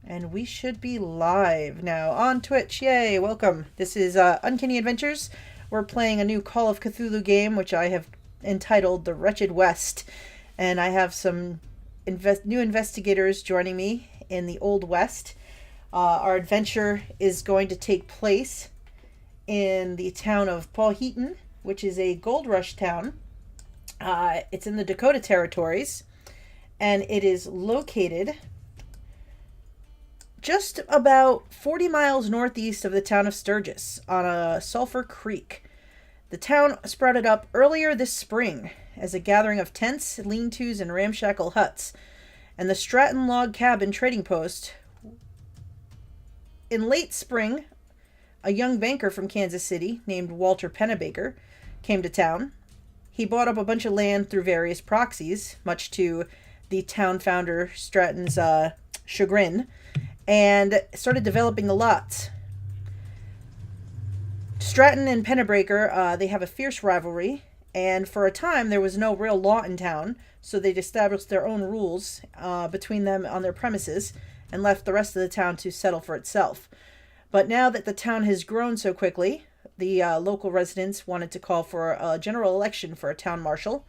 And we should be live now on Twitch. Yay, welcome. This is Uncanny Adventures. We're playing a new Call of Cthulhu game, which I have entitled The Wretched West. And I have some new investigators joining me in the Old West. Our adventure is going to take place in the town of Pawheton, which is a gold rush town. It's in the Dakota Territories, and it is located just about 40 miles northeast of the town of Sturgis on a Sulfur Creek. The town sprouted up earlier this spring as a gathering of tents, lean-tos, and ramshackle huts, and the Stratton log cabin trading post. In late spring, a young banker from Kansas City named Walter Pennebaker came to town. He bought up a bunch of land through various proxies, much to the town founder Stratton's chagrin, and started developing the lots. Stratton and Pennebaker, they have a fierce rivalry, and for a time there was no real law in town, so they'd established their own rules between them on their premises and left the rest of the town to settle for itself. But now that the town has grown so quickly, the local residents wanted to call for a general election for a town marshal,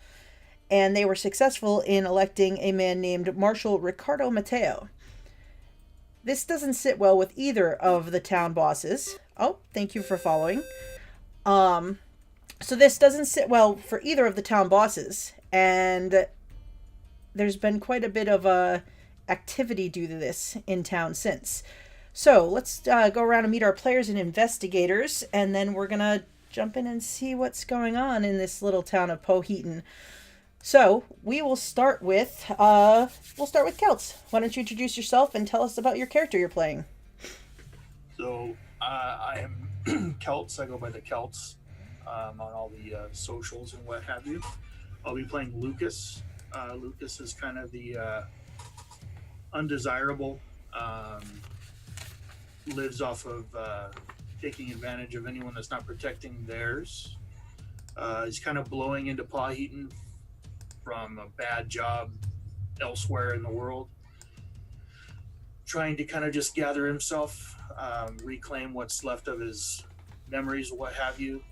and they were successful in electing a man named Marshal Ricardo Mateo. This doesn't sit well with either of the town bosses. Oh, thank you for following. So this doesn't sit well for either of the town bosses, and there's been quite a bit of activity due to this in town since. So let's go around and meet our players and investigators, and then we're gonna jump in and see what's going on in this little town of Pawheton. So we will start with Celts. Why don't you introduce yourself and tell us about your character you're playing? So I am Celts. I go by the Celts on all the socials and what have you. I'll be playing Lucas. Lucas is kind of the undesirable. Lives off of taking advantage of anyone that's not protecting theirs. He's kind of blowing into Pawheton from a bad job elsewhere in the world, trying to kind of just gather himself, reclaim what's left of his memories, what have you,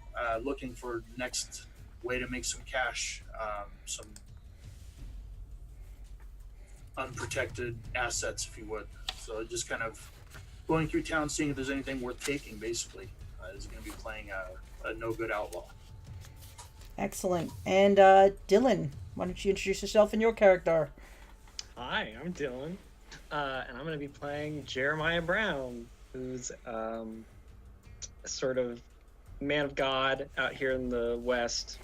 looking for next way to make some cash, some unprotected assets, if you would. So just kind of going through town, seeing if there's anything worth taking, basically. Is going to be playing a no-good outlaw. Excellent. And Dylan, why don't you introduce yourself and your character? Hi, I'm Dylan, and I'm going to be playing Jeremiah Brown, who's a sort of man of God out here in the West,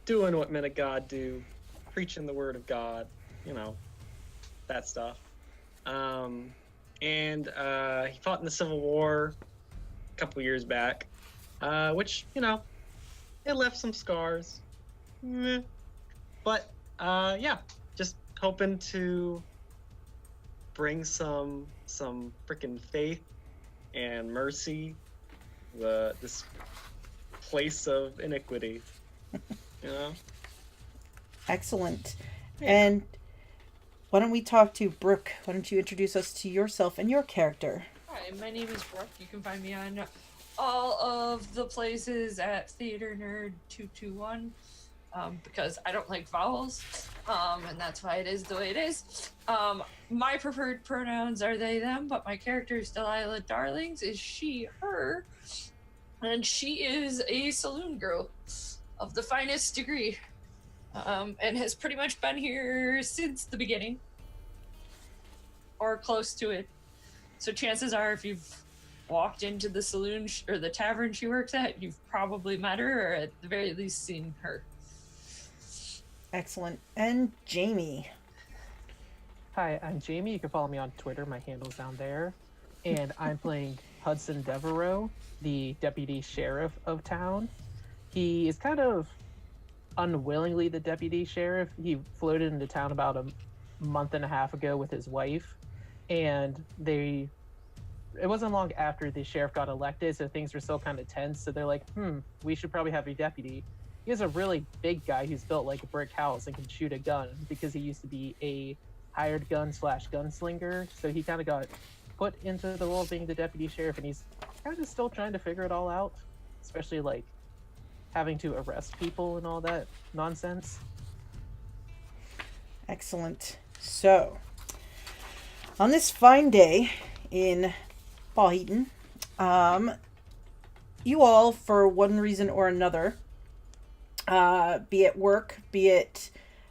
doing what men of God do, preaching the word of God, that stuff. And he fought in the Civil War a couple years back, which, it left some scars. But, just hoping to bring some freaking faith and mercy this place of iniquity. Excellent. Yeah. And why don't we talk to Brooke? Why don't you introduce us to yourself and your character? Hi, my name is Brooke. You can find me on all of the places at Theater Nerd 221 because I don't like vowels, and that's why it is the way it is. My preferred pronouns are they, them, but my character is Delilah Darlings is she, her, and she is a saloon girl of the finest degree, and has pretty much been here since the beginning, or close to it. So chances are, if you've walked into the saloon or the tavern she works at, you've probably met her, or at the very least seen her. Excellent. And Jamie. Hi, I'm Jamie. You can follow me on Twitter. My handle's down there. And I'm playing Hudson Devereaux, the deputy sheriff of town. He is kind of unwillingly the deputy sheriff. He floated into town about a month and a half ago with his wife, and it wasn't long after the sheriff got elected, so things were still kind of tense. So they're like, we should probably have a deputy. He is a really big guy who's built like a brick house and can shoot a gun because he used to be a hired gun/gunslinger. So he kind of got put into the role of being the deputy sheriff, and he's kind of still trying to figure it all out, especially like having to arrest people and all that nonsense. Excellent. So, on this fine day in Pawheton, you all, for one reason or another, be it work, be it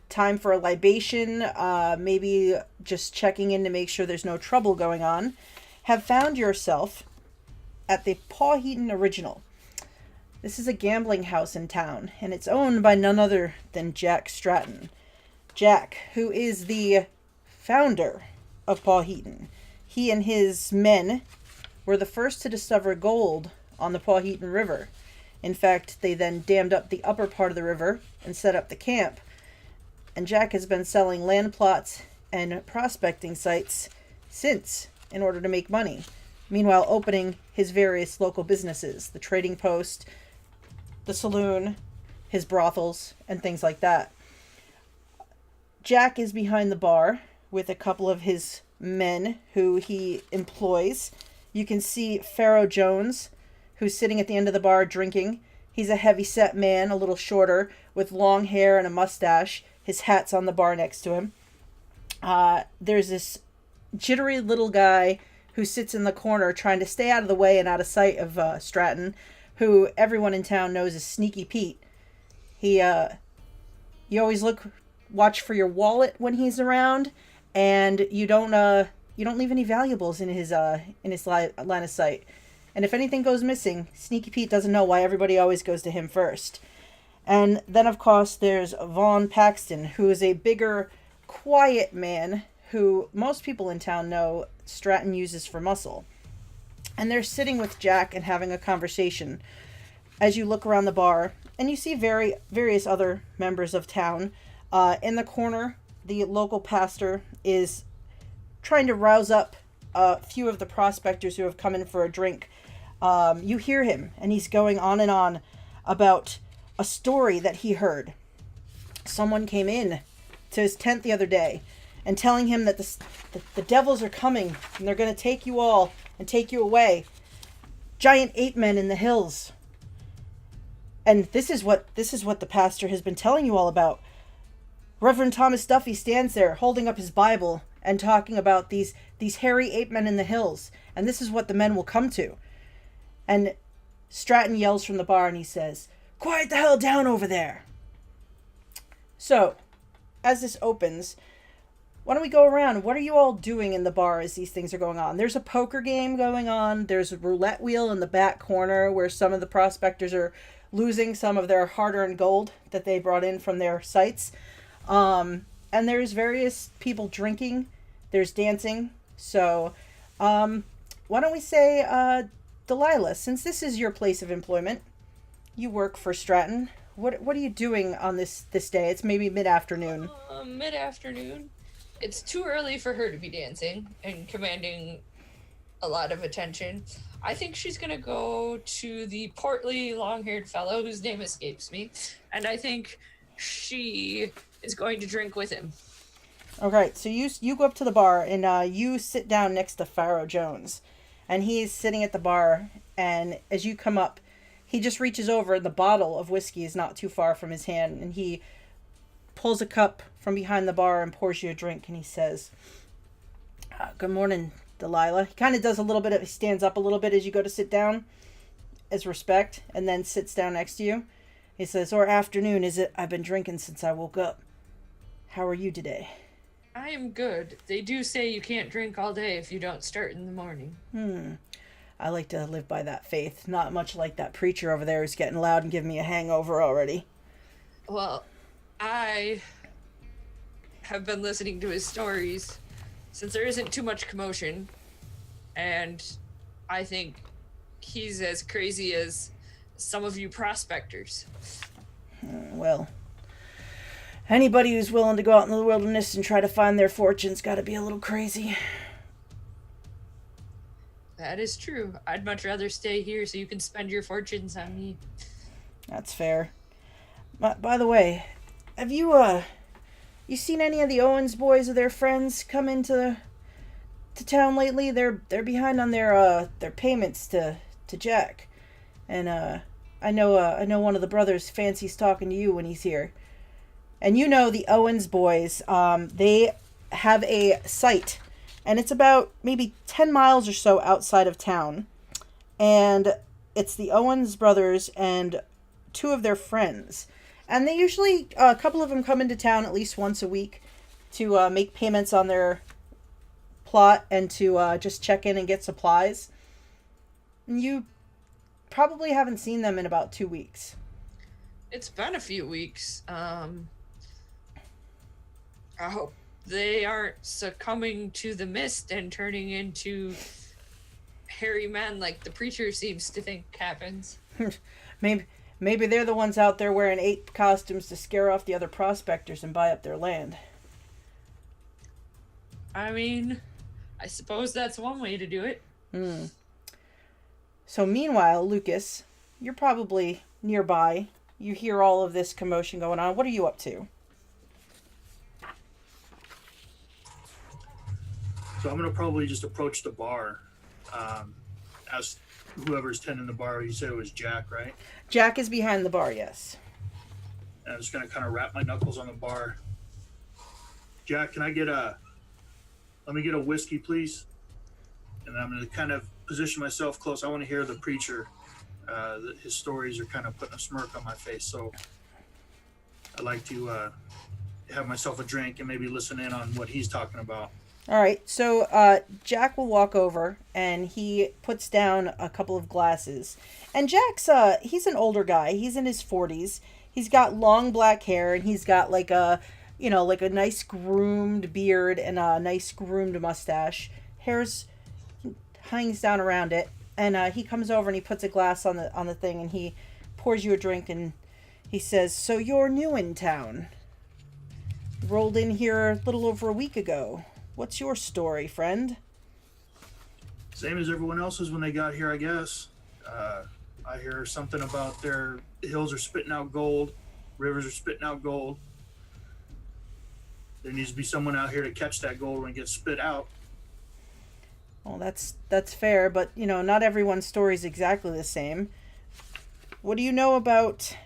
time for a libation, maybe just checking in to make sure there's no trouble going on, have found yourself at the Pawheton Original. This is a gambling house in town, and it's owned by none other than Jack Stratton. Jack, who is the founder of Pawheton. He and his men were the first to discover gold on the Pawheton River. In fact, they then dammed up the upper part of the river and set up the camp. And Jack has been selling land plots and prospecting sites since in order to make money. Meanwhile, opening his various local businesses, the trading post, the saloon, his brothels, and things like that. Jack is behind the bar with a couple of his men who he employs. You can see Pharaoh Jones, who's sitting at the end of the bar drinking. He's a heavy-set man, a little shorter, with long hair and a mustache. His hat's on the bar next to him. There's this jittery little guy who sits in the corner trying to stay out of the way and out of sight of Stratton, who everyone in town knows as Sneaky Pete. You always watch for your wallet when he's around, and you don't leave any valuables in his line of sight. And if anything goes missing, Sneaky Pete doesn't know why everybody always goes to him first. And then, of course, there's Vaughn Paxton, who is a bigger, quiet man who most people in town know Stratton uses for muscle. And they're sitting with Jack and having a conversation as you look around the bar, and you see various other members of town. In the corner, the local pastor is trying to rouse up a few of the prospectors who have come in for a drink. You hear him, and he's going on and on about a story that he heard. Someone came in to his tent the other day and telling him that the devils are coming and they're going to take you all and take you away. Giant ape men in the hills. And this is what the pastor has been telling you all about. Reverend Thomas Duffy stands there holding up his Bible and talking about these hairy ape men in the hills. And this is what the men will come to. And Stratton yells from the bar and he says, "Quiet the hell down over there." So, as this opens, why don't we go around? What are you all doing in the bar as these things are going on? There's a poker game going on. There's a roulette wheel in the back corner where some of the prospectors are losing some of their hard-earned gold that they brought in from their sites. And there's various people drinking. There's dancing. So, why don't we say, Delilah, since this is your place of employment, you work for Stratton. What are you doing on this day? It's maybe mid-afternoon. Mid-afternoon. It's too early for her to be dancing and commanding a lot of attention. I think she's going to go to the portly, long-haired fellow whose name escapes me, and I think she is going to drink with him. Okay, so you go up to the bar, and you sit down next to Pharaoh Jones. And he's sitting at the bar, and as you come up, he just reaches over, and the bottle of whiskey is not too far from his hand, and he pulls a cup from behind the bar and pours you a drink, and he says, "Good morning, Delilah." He kind of does he stands up a little bit as you go to sit down, as respect, and then sits down next to you. He says, "Or afternoon, is it? I've been drinking since I woke up. How are you today?" I am good. They do say you can't drink all day if you don't start in the morning. I like to live by that faith. Not much like that preacher over there who's getting loud and giving me a hangover already. Well, I have been listening to his stories since there isn't too much commotion, and I think he's as crazy as some of you prospectors. Well, anybody who's willing to go out in the wilderness and try to find their fortune's got to be a little crazy. That is true. I'd much rather stay here so you can spend your fortunes on me. That's fair. By the way, have you seen any of the Owens boys or their friends come into to town lately? They're behind on their payments to Jack, and I know one of the brothers fancies talking to you when he's here. And you know the Owens boys, they have a site, and it's about maybe 10 miles or so outside of town. And it's the Owens brothers and two of their friends. And they usually, a couple of them come into town at least once a week to make payments on their plot and to just check in and get supplies. And you probably haven't seen them in about 2 weeks. It's been a few weeks. I hope they aren't succumbing to the mist and turning into hairy men like the preacher seems to think happens. Maybe they're the ones out there wearing ape costumes to scare off the other prospectors and buy up their land. I mean, I suppose that's one way to do it. So meanwhile, Lucas, you're probably nearby. You hear all of this commotion going on. What are you up to? So I'm gonna probably just approach the bar, ask whoever's tending the bar. You said it was Jack, right? Jack is behind the bar, yes. And I'm just gonna kind of wrap my knuckles on the bar. Jack, can I let me get a whiskey, please? And I'm gonna kind of position myself close. I want to hear the preacher. His stories are kind of putting a smirk on my face, so I'd like to have myself a drink and maybe listen in on what he's talking about. All right, so Jack will walk over and he puts down a couple of glasses. And Jack's he's an older guy. He's in his 40s. He's got long black hair and he's got like a nice groomed beard and a nice groomed mustache. Hair's hangs down around it, and he comes over and he puts a glass on the thing and he pours you a drink and he says, "So you're new in town. Rolled in here a little over a week ago. What's your story, friend?" Same as everyone else's when they got here, I guess. I hear something about their hills are spitting out gold, rivers are spitting out gold. There needs to be someone out here to catch that gold when it gets spit out. Well, that's fair, but not everyone's story is exactly the same. What do you know about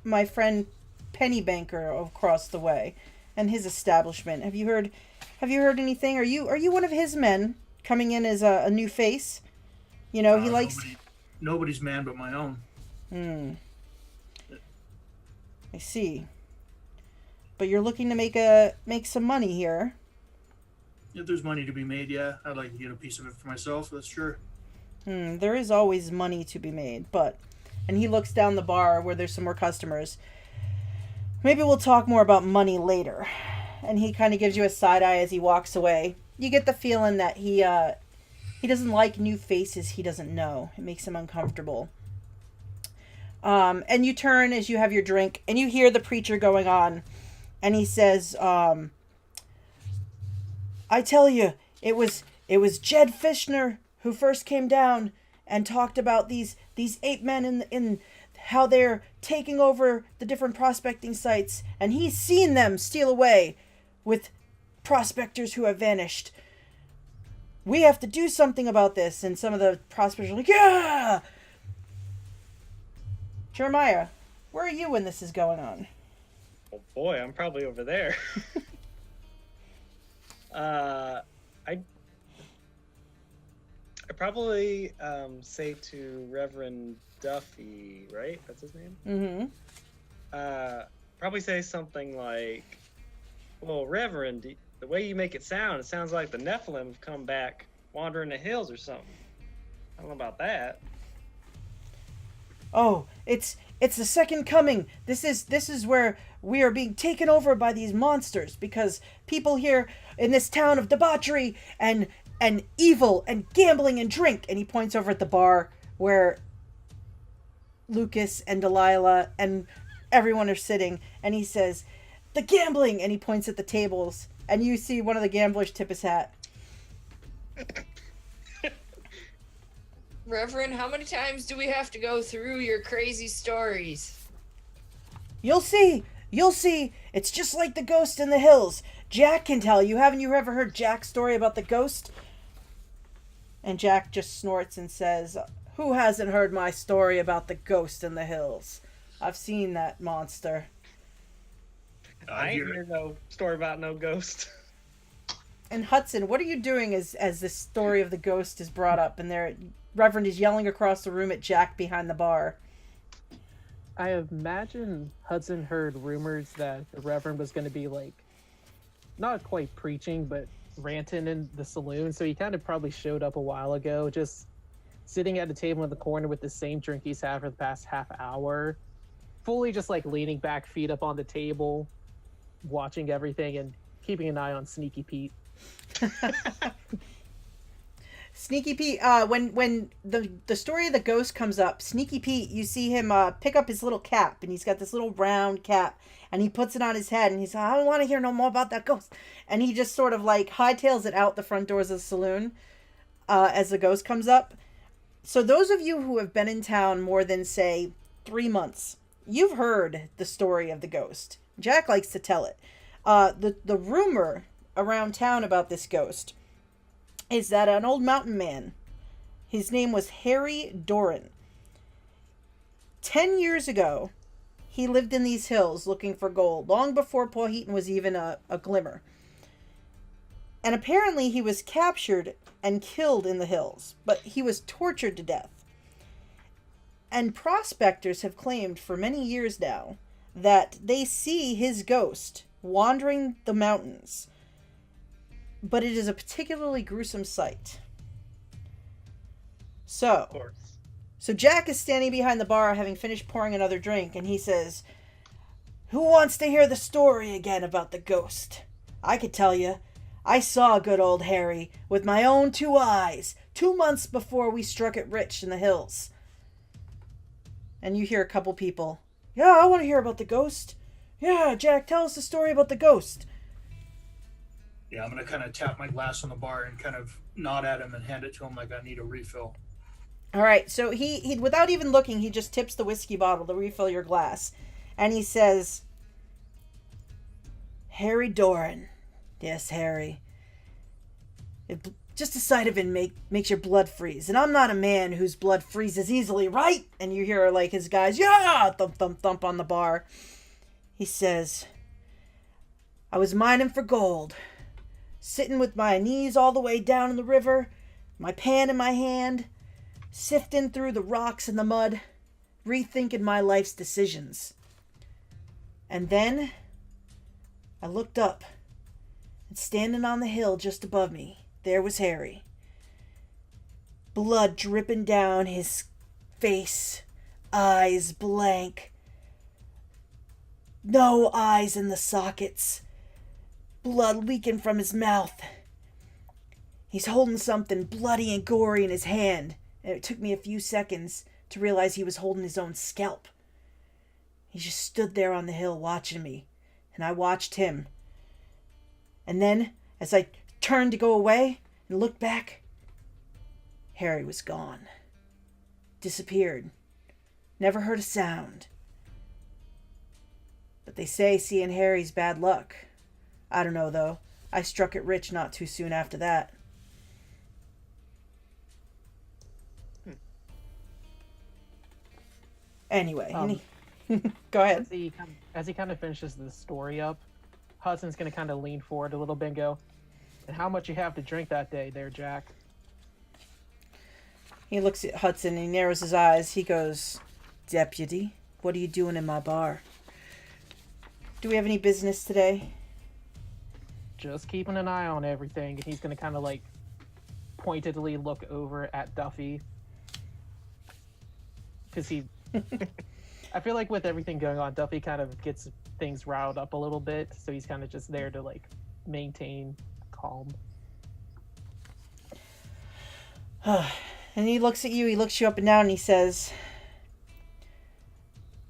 my friend Pennebaker across the way and his establishment? Have you heard anything? Are you one of his men coming in as a new face? He likes Nobody's man but my own. I see. But you're looking to make some money here. If there's money to be made, yeah, I'd like to get a piece of it for myself. That's sure. There is always money to be made, and he looks down the bar where there's some more customers. Maybe we'll talk more about money later. And he kind of gives you a side eye as he walks away. You get the feeling that he doesn't like new faces he doesn't know. It makes him uncomfortable. And you turn as you have your drink, and you hear the preacher going on, and he says, "I tell you, it was Jed Fishner who first came down and talked about these ape men in how they're taking over the different prospecting sites, and he's seen them steal away with prospectors who have vanished. We have to do something about this." And some of the prospectors are like, "Yeah!" Jeremiah, where are you when this is going on? Oh boy, I'm probably over there. I probably say to Reverend Duffy, right? That's his name? Mm-hmm. Probably say something like, "Well, Reverend, the way you make it sounds like the Nephilim have come back wandering the hills or something. I don't know about that." "Oh, it's the second coming. This is where we are being taken over by these monsters because people here in this town of debauchery and evil and gambling and drink." And he points over at the bar where Lucas and Delilah and everyone are sitting, and he says, "The gambling," and he points at the tables, and you see one of the gamblers tip his hat. Reverend, how many times do we have to go through your crazy stories? You'll see. It's just like the ghost in the hills. Jack can tell you. Haven't you ever heard Jack's story about the ghost? And Jack just snorts and says, who hasn't heard my story about the ghost in the hills? I've seen that monster. I ain't hear no story about no ghost. And Hudson, what are you doing as this story of the ghost is brought up and there Reverend is yelling across the room at Jack behind the bar? I imagine Hudson heard rumors that the Reverend was going to be like, not quite preaching, but ranting in the saloon. So he kind of probably showed up a while ago, just sitting at a table in the corner with the same drink he's had for the past half hour, fully just like leaning back, feet up on the table, watching everything and keeping an eye on Sneaky Pete. Sneaky Pete, when the story of the ghost comes up, Sneaky Pete, you see him pick up his little cap, and he's got this little round cap, and he puts it on his head, and he's like, I don't want to hear no more about that ghost. And he just sort of like hightails it out the front doors of the saloon as the ghost comes up. So those of you who have been in town more than, say, 3 months, you've heard the story of the ghost. Jack likes to tell it. The rumor around town about this ghost is that an old mountain man, his name was Harry Doran. 10 years ago, he lived in these hills looking for gold, long before Pawheton was even a glimmer. And apparently he was captured and killed in the hills, but he was tortured to death. And prospectors have claimed for many years now that they see his ghost wandering the mountains, but it is a particularly gruesome sight. Of course. So Jack is standing behind the bar having finished pouring another drink, and he says, who wants to hear the story again about the ghost? I could tell you. I saw good old Harry with my own 2 eyes 2 months before we struck it rich in the hills. And you hear a couple people, yeah, I want to hear about the ghost. Yeah, Jack, tell us the story about the ghost. Yeah, I'm going to kind of tap my glass on the bar and kind of nod at him and hand it to him like I need a refill. All right, so he without even looking, he just tips the whiskey bottle to refill your glass. And he says, Harry Doran. Yes, Harry. Just the sight of him makes your blood freeze. And I'm not a man whose blood freezes easily, right? And you hear like his guys, yeah, thump, thump, thump on the bar. He says, I was mining for gold, sitting with my knees all the way down in the river, my pan in my hand, sifting through the rocks and the mud, rethinking my life's decisions. And then I looked up, and standing on the hill just above me, there was Harry. Blood dripping down his face, eyes blank. No eyes in the sockets. Blood leaking from his mouth. He's holding something bloody and gory in his hand, and it took me a few seconds to realize he was holding his own scalp. He just stood there on the hill watching me, and I watched him. And then, as I turned to go away and looked back, Harry was gone. Disappeared. Never heard a sound. But they say seeing Harry's bad luck. I don't know, though. I struck it rich not too soon after that. Anyway, go ahead. As he kind of finishes the story up, Hudson's going to kind of lean forward a little bit and go, and how much you have to drink that day there, Jack? He looks at Hudson and he narrows his eyes. He goes, Deputy, what are you doing in my bar? Do we have any business today? Just keeping an eye on everything. And he's going to kind of like pointedly look over at Duffy. Because I feel like with everything going on, Duffy kind of gets things riled up a little bit. So he's kind of just there to like maintain calm. And he looks at you, he looks you up and down, and he says,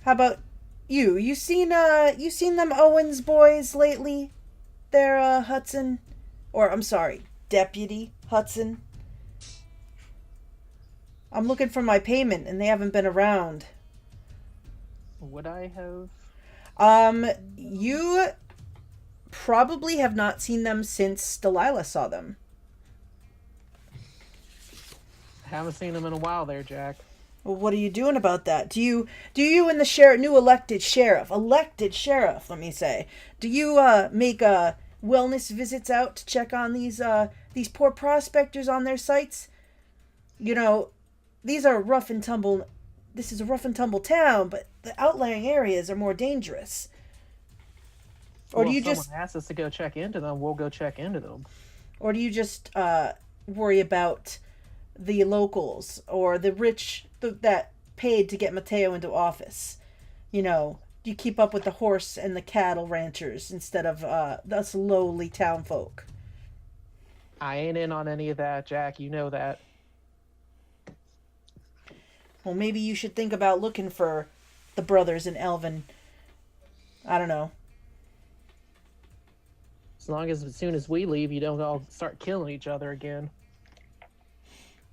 how about you? You seen them Owens boys lately? There, Hudson? Or, I'm sorry, Deputy Hudson? I'm looking for my payment, and they haven't been around. Would I have? You probably have not seen them since Delilah saw them. Haven't seen them in a while there, Jack. Well, what are you doing about that? Do you and the new elected sheriff, let me say, do you make wellness visits out to check on these poor prospectors on their sites? You know, these are rough and tumble. This is a rough and tumble town, but the outlying areas are more dangerous. Or Well, do you if just someone asks us to go check into them, we'll go check into them. or do you just worry about the locals or the rich that paid to get Mateo into office? You know, you keep up with the horse and the cattle ranchers instead of us lowly town folk. I ain't in on any of that, Jack. You know that. Well, maybe you should think about looking for the brothers in Elvin. I don't know. As soon as we leave, you don't all start killing each other again.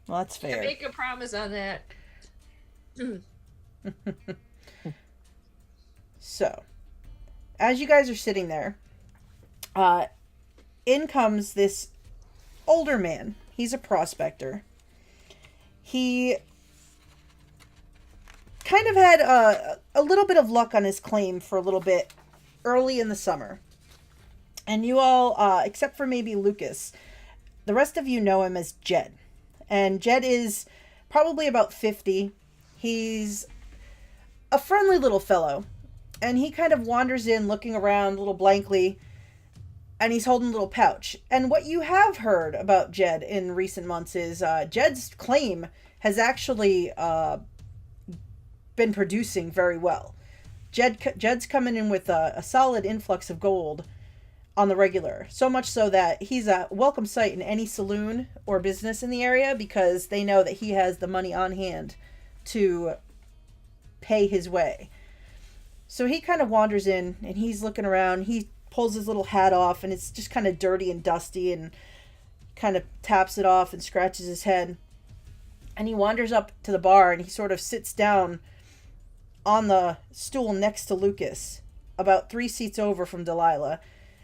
Well, that's I fair. make a promise on that. So, as you guys are sitting there, in comes this older man. He's a prospector. He kind of had a little bit of luck on his claim for a little bit early in the summer. And you all, except for maybe Lucas, the rest of you know him as Jed. And Jed is probably about 50. He's a friendly little fellow. And he kind of wanders in looking around a little blankly. And he's holding a little pouch. And what you have heard about Jed in recent months is Jed's claim has actually been producing very well. Jed's coming in with a solid influx of gold on the regular. So much so that he's a welcome sight in any saloon or business in the area because they know that he has the money on hand to pay his way. So he kind of wanders in and he's looking around. He pulls his little hat off and it's just kind of dirty and dusty and kind of taps it off and scratches his head. And he wanders up to the bar and he sort of sits down on the stool next to Lucas, about 3 seats over from Delilah.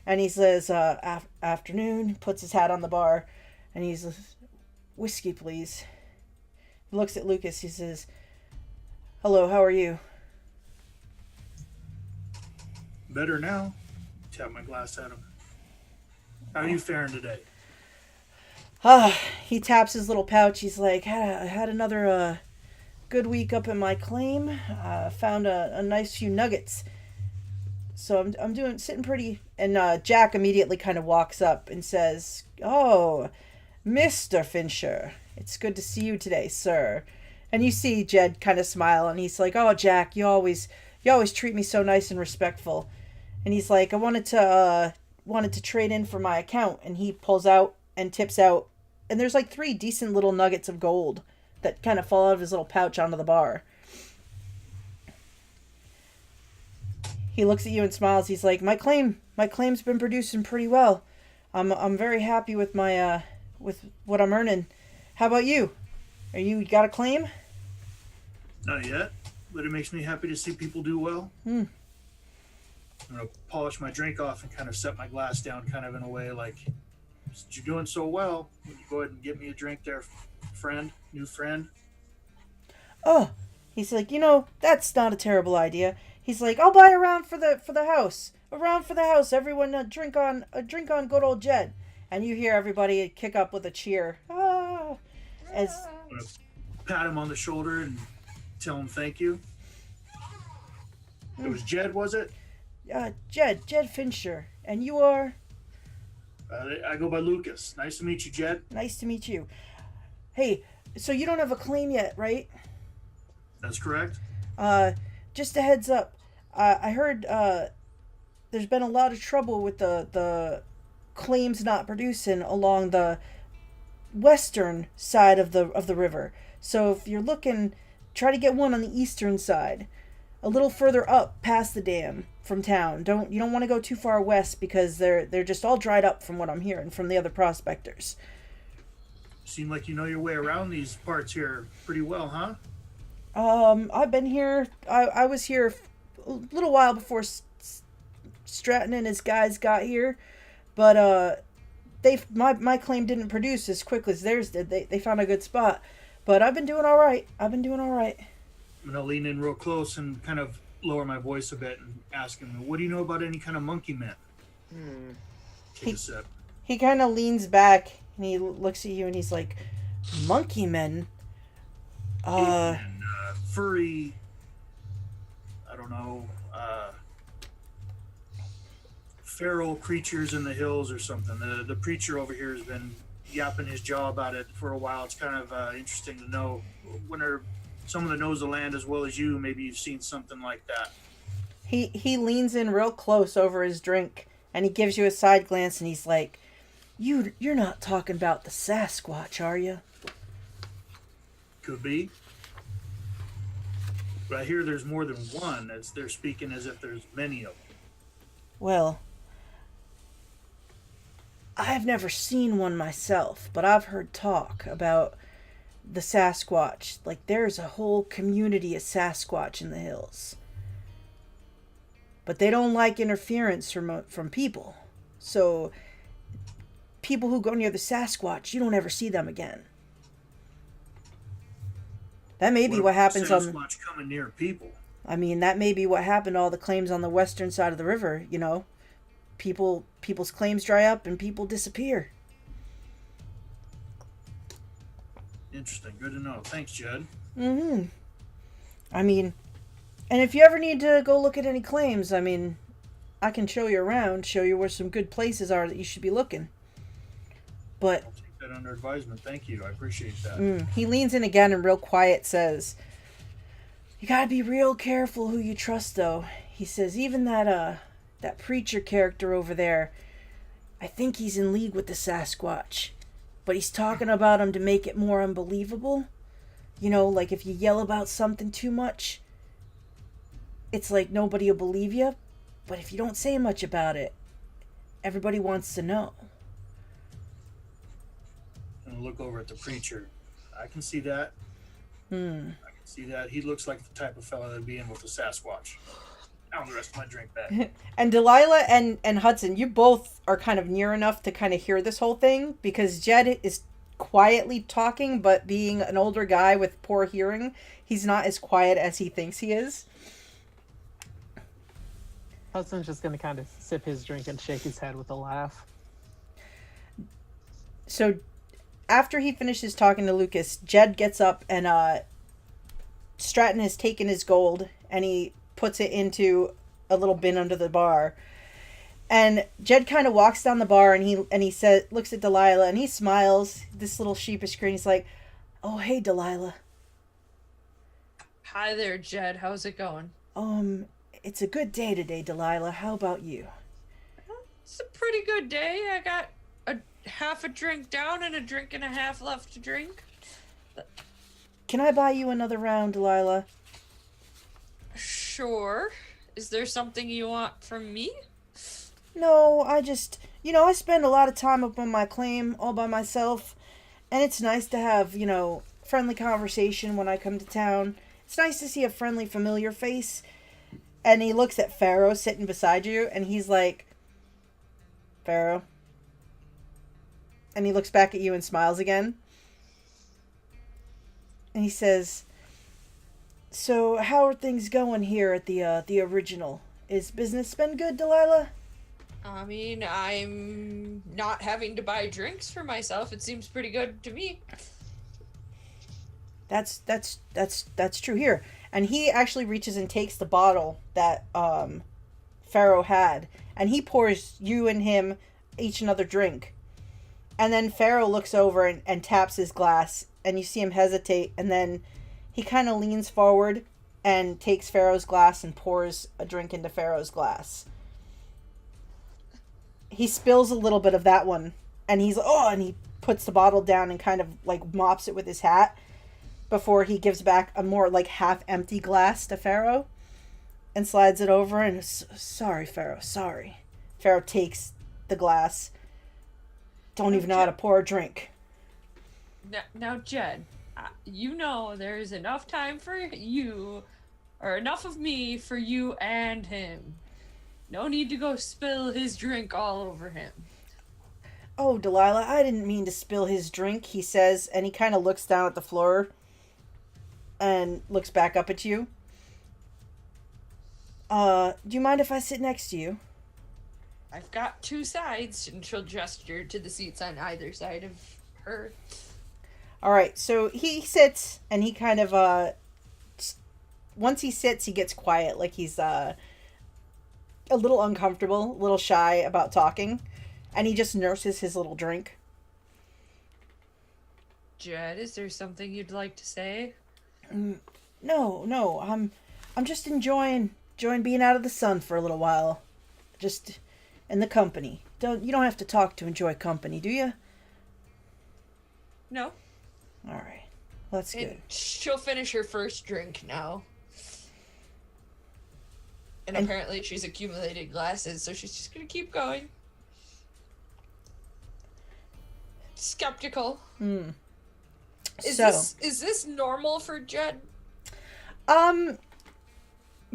And he says, afternoon, puts his hat on the bar, and he says, whiskey, please. He looks at Lucas, he says, hello, how are you? Better now. Tap my glass at him. How are you faring today? He taps his little pouch, he's like, I had another good week up in my claim. Found a nice few nuggets. So I'm sitting pretty. And Jack immediately kind of walks up and says, oh, Mr. Fincher, it's good to see you today, sir. And you see Jed kind of smile and he's like, oh, Jack, you always treat me so nice and respectful. And he's like, I wanted to trade in for my account. And he pulls out and tips out. And there's like 3 decent little nuggets of gold that kind of fall out of his little pouch onto the bar. He looks at you and smiles. He's like, my claim's been producing pretty well. I'm very happy with my with what I'm earning. How about you? You got a claim? Not yet, but it makes me happy to see people do well. I'm gonna polish my drink off and kind of set my glass down, kind of in a way like, since you're doing so well, will you go ahead and get me a drink there, friend, new friend? Oh, he's like, that's not a terrible idea. He's like, I'll buy a round for the house. A round for the house. Everyone drink on good old Jed. And you hear everybody kick up with a cheer. Ah! As I'm gonna pat him on the shoulder and tell him thank you. It was Jed, was it? Jed Fincher. And you are? I go by Lucas. Nice to meet you, Jed. Nice to meet you. Hey, so you don't have a claim yet, right? That's correct. Just a heads up. I heard there's been a lot of trouble with the claims not producing along the western side of the river. So if you're looking, try to get one on the eastern side, a little further up past the dam from town. You don't want to go too far west because they're just all dried up from what I'm hearing from the other prospectors. Seem like you know your way around these parts here pretty well, huh? I've been here. I was here a little while before Stratton and his guys got here, but my claim didn't produce as quickly as theirs did. They found a good spot, but I've been doing all right. I'm gonna lean in real close and kind of lower my voice a bit and ask him, "What do you know about any kind of monkey men?" Take a sip. He kind of leans back and he looks at you and he's like, "Monkey men? Furry. I don't know. Feral creatures in the hills or something. The preacher over here has been yapping his jaw about it for a while. It's kind of interesting to know when there's someone that knows the land as well as you. Maybe you've seen something like that." He leans in real close over his drink and he gives you a side glance and he's like, You're not talking about the Sasquatch, are you?" Could be. But I hear there's more than one. As they're speaking as if there's many of them. Well, I've never seen one myself, but I've heard talk about the Sasquatch. Like, there's a whole community of Sasquatch in the hills. But they don't like interference from people. So, people who go near the Sasquatch, you don't ever see them again. That may be what happens on... Sasquatch coming near people. I mean, that may be what happened to all the claims on the western side of the river, you know. People's claims dry up and people disappear. Interesting. Good to know. Thanks, Jed. Mm-hmm. I mean, and if you ever need to go look at any claims, I mean, I can show you around, show you where some good places are that you should be looking. But... I'll take that under advisement. Thank you. I appreciate that. He leans in again and real quiet says, "You gotta be real careful who you trust, though." He says, "Even that preacher character over there, I think he's in league with the Sasquatch. But he's talking about him to make it more unbelievable. You know, like if you yell about something too much, it's like nobody will believe you. But if you don't say much about it, everybody wants to know." And look over at the preacher. I can see that. I can see that. He looks like the type of fellow that'd be in with the Sasquatch. Now the rest of my drink back. And Delilah and Hudson, you both are kind of near enough to kind of hear this whole thing because Jed is quietly talking, but being an older guy with poor hearing, he's not as quiet as he thinks he is. Hudson's just going to kind of sip his drink and shake his head with a laugh. So after he finishes talking to Lucas, Jed gets up and Stratton has taken his gold and he puts it into a little bin under the bar. And Jed kind of walks down the bar and he says, looks at Delilah and he smiles, this little sheepish grin. He's like, "Oh, hey, Delilah." Hi there, Jed. How's it going? It's a good day today, Delilah. How about you? It's a pretty good day. I got half a drink down and a drink and a half left to drink. Can I buy you another round, Delilah? Sure. Is there something you want from me? No, I just, I spend a lot of time up on my claim all by myself, and it's nice to have, friendly conversation when I come to town. It's nice to see a friendly, familiar face. And he looks at Pharaoh sitting beside you, and he's like, "Pharaoh." And he looks back at you and smiles again. And he says, "So, how are things going here at the original? Is business been good, Delilah?" I mean, I'm not having to buy drinks for myself. It seems pretty good to me. That's true here. And he actually reaches and takes the bottle that Pharaoh had, and he pours you and him each another drink. And then Pharaoh looks over and taps his glass, and you see him hesitate, and then he kind of leans forward and takes Pharaoh's glass and pours a drink into Pharaoh's glass. He spills a little bit of that one, and he's and he puts the bottle down and kind of like mops it with his hat before he gives back a more like half empty glass to Pharaoh and slides it over and "Sorry, Pharaoh, sorry." Pharaoh takes the glass. Don't even know how to pour a drink. Now, Jed, there's enough time for you, or enough of me for you and him. No need to go spill his drink all over him. Oh, Delilah, I didn't mean to spill his drink, he says, and he kind of looks down at the floor and looks back up at you. Do you mind if I sit next to you? I've got 2 sides, and she'll gesture to the seats on either side of her. All right, so he sits, and he kind of, once he sits, he gets quiet, like he's, a little uncomfortable, a little shy about talking, and he just nurses his little drink. Jed, is there something you'd like to say? No, I'm just enjoying being out of the sun for a little while. Just in the company. You don't have to talk to enjoy company, do you? No. All right. Well, that's good. And she'll finish her first drink now. And apparently she's accumulated glasses, so she's just gonna keep going. Skeptical. Is this normal for Jed?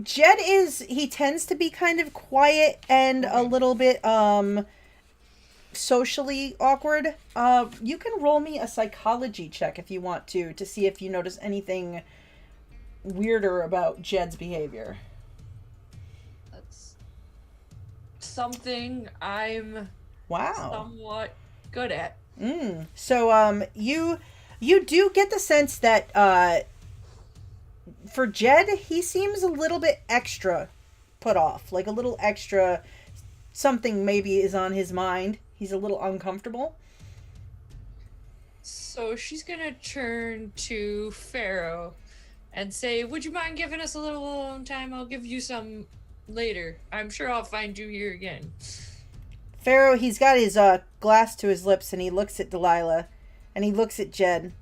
Jed he tends to be kind of quiet and a little bit socially awkward. You can roll me a psychology check if you want to see if you notice anything weirder about Jed's behavior. That's something I'm somewhat good at. So you do get the sense that for Jed, he seems a little bit extra put off, like a little extra something maybe is on his mind. He's a little uncomfortable. So she's gonna turn to Pharaoh and say, would you mind giving us a little alone time? I'll give you some later. I'm sure I'll find you here again. Pharaoh, he's got his glass to his lips, and he looks at Delilah, and he looks at Jed.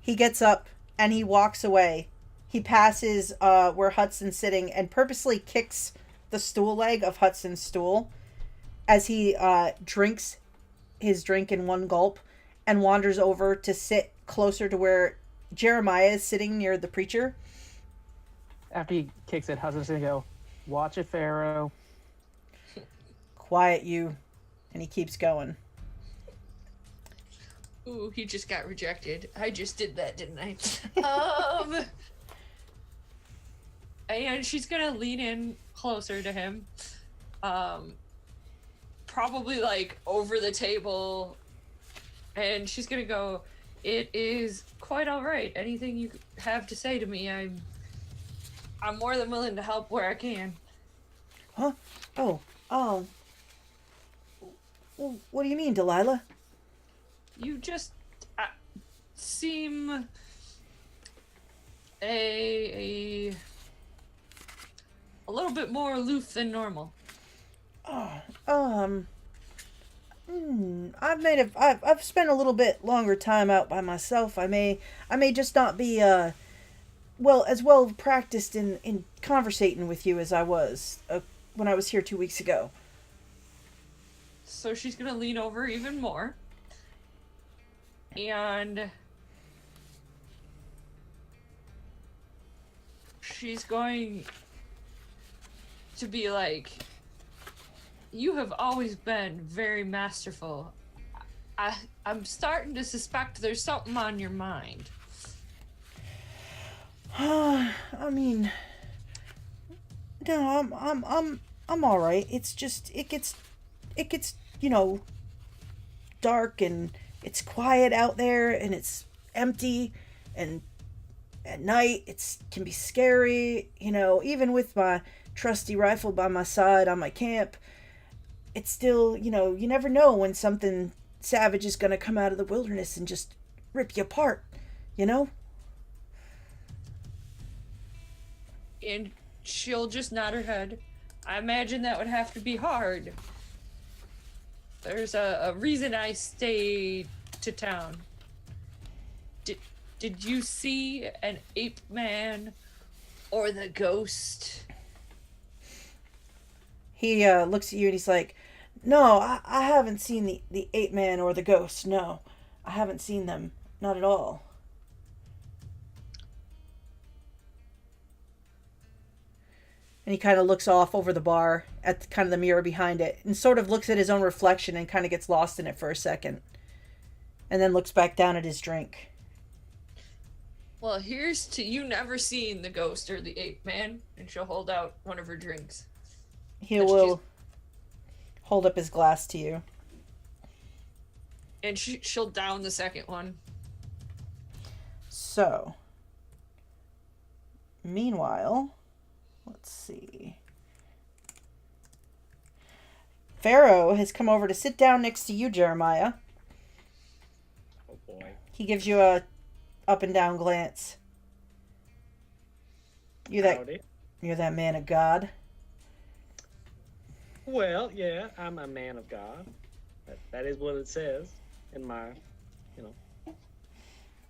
He gets up, and he walks away. He passes where Hudson's sitting, and purposely kicks the stool leg of Hudson's stool as he drinks his drink in one gulp, and wanders over to sit closer to where Jeremiah is sitting near the preacher. After he kicks it, Hudson's gonna go, watch it, Pharaoh. Quiet, you. And he keeps going. Ooh, he just got rejected. I just did that, didn't I? And she's gonna lean in closer to him. Probably like over the table. And she's gonna go, it is quite all right. Anything you have to say to me, I'm more than willing to help where I can. Huh? What do you mean, Delilah? You just seem a little bit more aloof than normal. I've spent a little bit longer time out by myself. I may just not be as well practiced in conversating with you as I was when I was here 2 weeks ago. So she's gonna lean over even more. And she's going to be like, you have always been very masterful. I'm starting to suspect there's something on your mind. I mean, no, I'm all right. It's just it gets dark, and it's quiet out there, and it's empty, and at night it can be scary, even with my trusty rifle by my side on my camp. It's still, you never know when something savage is going to come out of the wilderness and just rip you apart, And she'll just nod her head. I imagine that would have to be hard. There's a reason I stayed to town. Did you see an ape man or the ghost? He looks at you and he's like, no, I haven't seen the ape man or the ghost. No, I haven't seen them. Not at all. And he kind of looks off over the bar at kind of the mirror behind it and sort of looks at his own reflection and kind of gets lost in it for a second. And then looks back down at his drink. Well, here's to you never seeing the ghost or the ape man. And she'll hold out one of her drinks. He will hold up his glass to you. And she'll down the second one. So, meanwhile, let's see. Pharaoh has come over to sit down next to you, Jeremiah. Oh boy. He gives you a up and down glance. Howdy. You're that man of God. Well, yeah, I'm a man of God. That is what it says in my,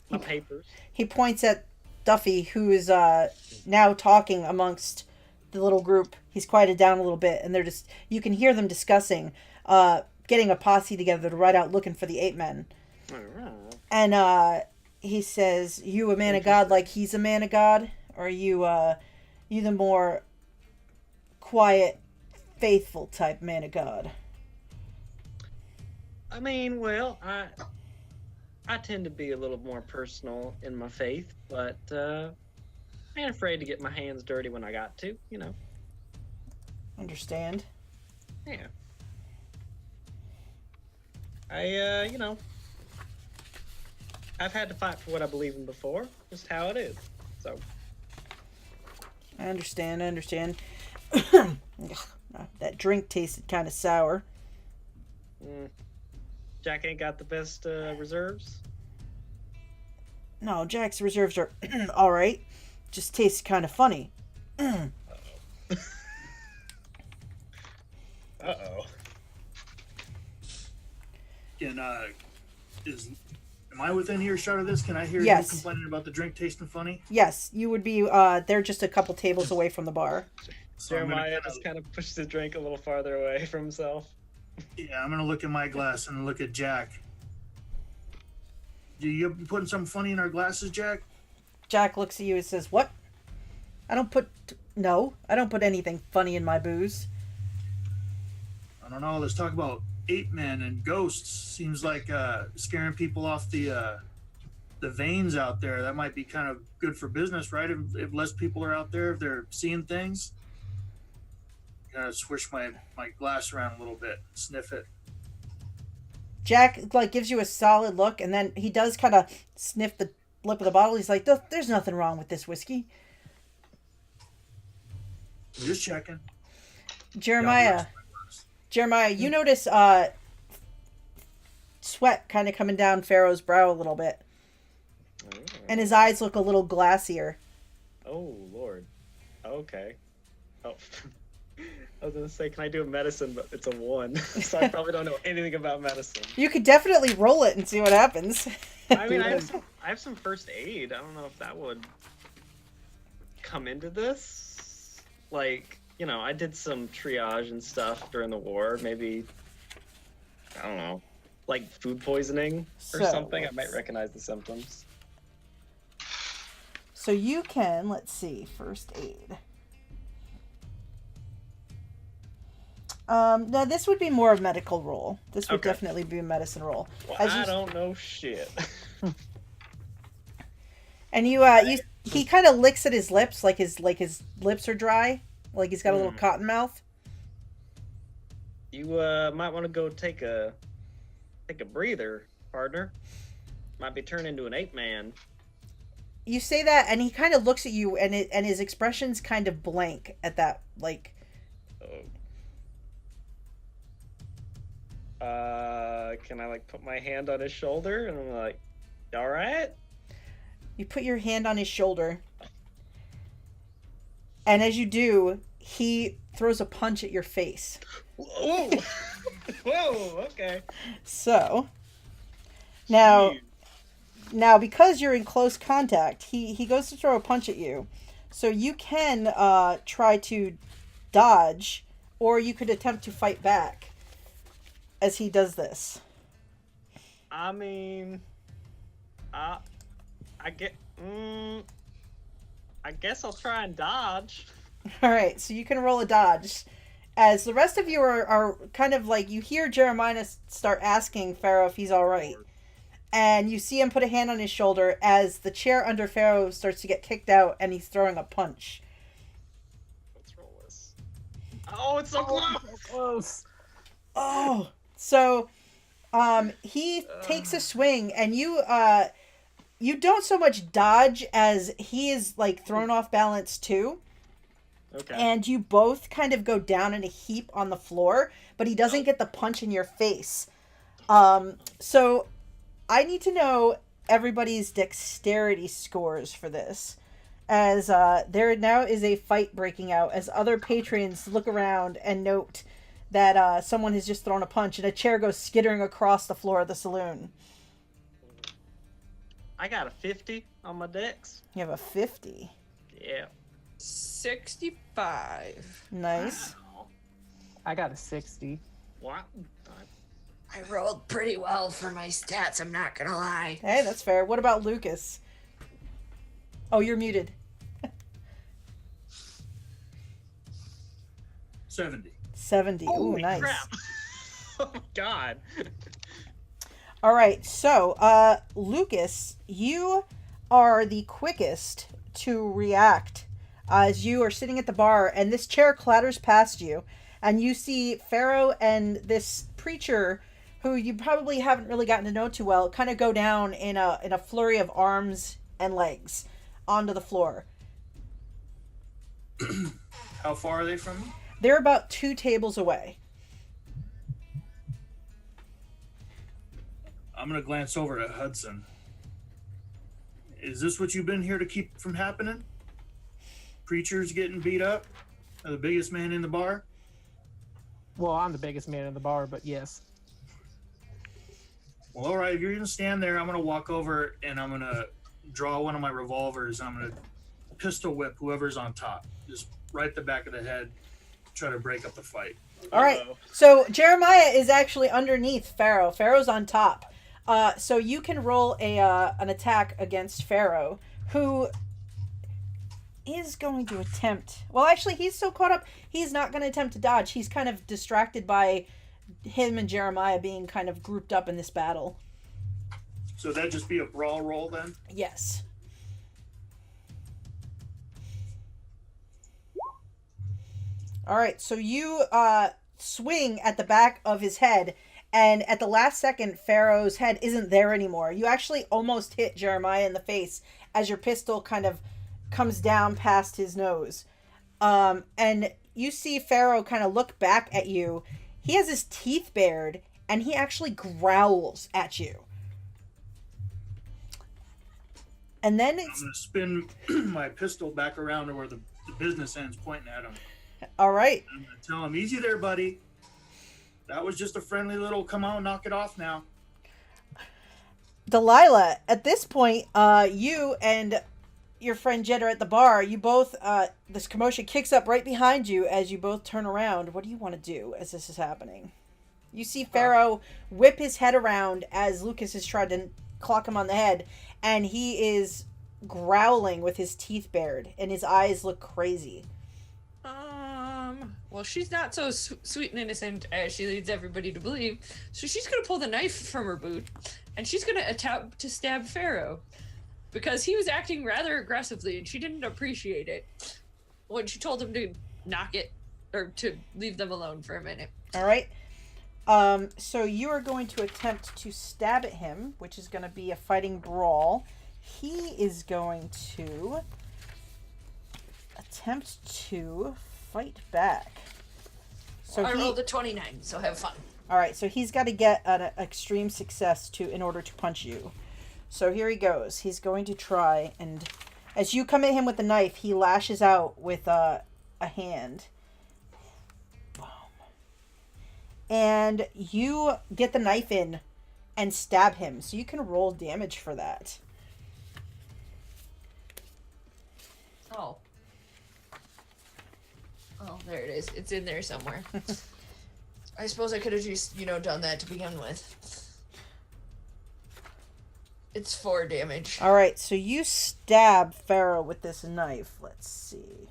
my papers. He points at Duffy, who is now talking amongst the little group. He's quieted down a little bit, and you can hear them discussing getting a posse together to ride out looking for the ape men. All right. And he says, "You a man of God like he's a man of God? Or are you the more quiet, faithful type man of God?" I mean, well, I tend to be a little more personal in my faith, but I ain't afraid to get my hands dirty when I got to, Understand. Yeah. I, I've had to fight for what I believe in before, just how it is, so. I understand. That drink tasted kind of sour. Jack ain't got the best reserves? No, Jack's reserves are alright. Just tastes kind of funny. Uh-oh. Am I within earshot of this? Can I hear Yes. you complaining about the drink tasting funny? Yes, you would be, they're just a couple tables away from the bar. So I'm Jeremiah gonna just kind of pushes the drink a little farther away from himself. Yeah, I'm gonna look at my glass and look at Jack. You putting something funny in our glasses, Jack? Jack looks at you and says, "What? I don't put anything funny in my booze." I don't know. Let's talk about ape men and ghosts. Seems like scaring people off the veins out there. That might be kind of good for business, right? If less people are out there, if they're seeing things. Kind of swish my glass around a little bit, sniff it. Jack gives you a solid look, and then he does kind of sniff the lip of the bottle. He's like, "There's nothing wrong with this whiskey." Just checking. Jeremiah, you notice sweat kind of coming down Pharaoh's brow a little bit, and his eyes look a little glassier. Oh, Lord. Okay. Oh. I was going to say, can I do a medicine, but it's a 1. So I probably don't know anything about medicine. You could definitely roll it and see what happens. I mean, I have some first aid. I don't know if that would come into this. I did some triage and stuff during the war. Maybe, I don't know, like food poisoning or something. I might recognize the symptoms. So you can, let's see, first aid. No, this would be more of a medical roll. This would definitely be a medicine roll. Well, I don't know shit. And he kind of licks at his lips, like his lips are dry, like he's got a little cotton mouth. You might want to go take a breather, partner. Might be turned into an ape man. You say that, and he kind of looks at you, and his expression's kind of blank at that, like. Can I put my hand on his shoulder and I'm like, all right? You put your hand on his shoulder, and as you do, he throws a punch at your face. Whoa! Whoa! Okay. So now, because you're in close contact, he goes to throw a punch at you. So you can try to dodge, or you could attempt to fight back as he does this. I mean, I guess I'll try and dodge. All right, so you can roll a dodge. As the rest of you are kind of like, you hear Jeremiah start asking Pharaoh if he's all right. And you see him put a hand on his shoulder as the chair under Pharaoh starts to get kicked out and he's throwing a punch. Let's roll this. Oh, it's so close! So close. Oh, so he takes a swing and you don't so much dodge as he is like thrown off balance too. Okay. And you both kind of go down in a heap on the floor, but he doesn't get the punch in your face. So I need to know everybody's dexterity scores for this, as there now is a fight breaking out as other patrons look around and note that someone has just thrown a punch and a chair goes skittering across the floor of the saloon. I got a 50 on my dex. You have a 50. Yeah. 65. Nice. Wow. I got a 60. Wow. I rolled pretty well for my stats, I'm not gonna lie. Hey, that's fair. What about Lucas? Oh, you're muted. 70. 70. Ooh, Holy nice. crap. Oh my god. All right, so Lucas, you are the quickest to react as you are sitting at the bar and this chair clatters past you and you see Pharaoh and this preacher who you probably haven't really gotten to know too well kind of go down in a flurry of arms and legs onto the floor. How far are they from me? They're about 2 tables away. I'm gonna glance over at Hudson. Is this what you've been here to keep from happening? Preachers getting beat up? The biggest man in the bar? Well, I'm the biggest man in the bar, but yes. Well, all right, if you're gonna stand there, I'm gonna walk over and I'm gonna draw one of my revolvers and I'm gonna pistol whip whoever's on top. Just right the back of the head, try to break up the fight. All right, so Jeremiah is actually underneath Pharaoh. Pharaoh's on top. So you can roll an attack against Pharaoh, who is going to attempt... Well, actually, he's so caught up, he's not going to attempt to dodge. He's kind of distracted by him and Jeremiah being kind of grouped up in this battle. So that'd just be a brawl roll then? Yes. All right, so you swing at the back of his head, and at the last second, Pharaoh's head isn't there anymore. You actually almost hit Jeremiah in the face as your pistol kind of comes down past his nose. And you see Pharaoh kind of look back at you. He has his teeth bared, and he actually growls at you. And then I'm it's... gonna spin my pistol back around to where the business end's pointing at him. All right. I'm gonna tell him, easy there, buddy. That was just a friendly little come on, knock it off now. Delilah, at this point, you and your friend Jed are at the bar. You both, this commotion kicks up right behind you as you both turn around. What do you want to do as this is happening? You see Pharaoh whip his head around as Lucas has tried to clock him on the head, and he is growling with his teeth bared, and his eyes look crazy. Well, she's not so sweet and innocent as she leads everybody to believe, so she's gonna pull the knife from her boot, and she's gonna attempt to stab Pharaoh, because he was acting rather aggressively, and she didn't appreciate it when she told him to knock it, or to leave them alone for a minute. All right. So you are going to attempt to stab at him, which is going to be a fighting brawl. He is going to attempt to fight back. So I rolled a 29, so have fun. All right, so he's got to get an extreme success in order to punch you. So here he goes. He's going to try, and as you come at him with the knife, he lashes out with a hand. Boom. And you get the knife in and stab him, so you can roll damage for that. Oh. Oh, there it is. It's in there somewhere. I suppose I could have just, done that to begin with. It's 4 damage. All right, so you stab Pharaoh with this knife. Let's see.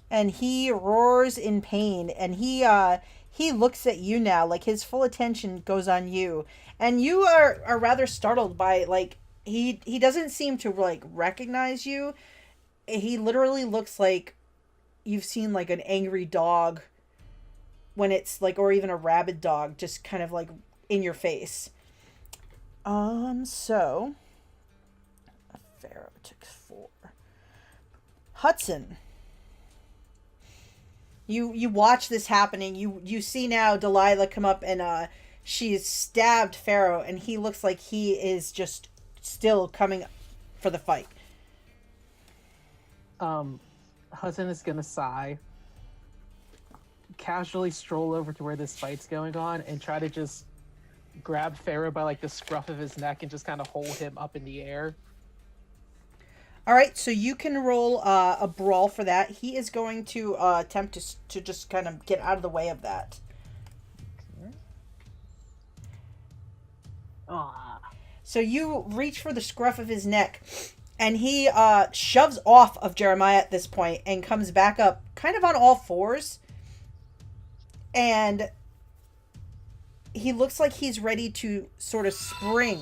and he roars in pain, and he looks at you now, like his full attention goes on you, and you are rather startled by, like, he doesn't seem to like recognize you. He literally looks like you've seen like an angry dog when it's like, or even a rabid dog, just kind of like in your face. So a pharaoh took 4. Hudson, you watch this happening. You see now Delilah come up, and she's stabbed Pharaoh, and he looks like he is just still coming for the fight. Hudson is gonna sigh, casually stroll over to where this fight's going on, and try to just grab Pharaoh by like the scruff of his neck and just kind of hold him up in the air. All right, so you can roll a brawl for that. He is going to attempt to just kind of get out of the way of that. Ah. So you reach for the scruff of his neck, and he shoves off of Jeremiah at this point and comes back up kind of on all fours. And he looks like he's ready to sort of spring.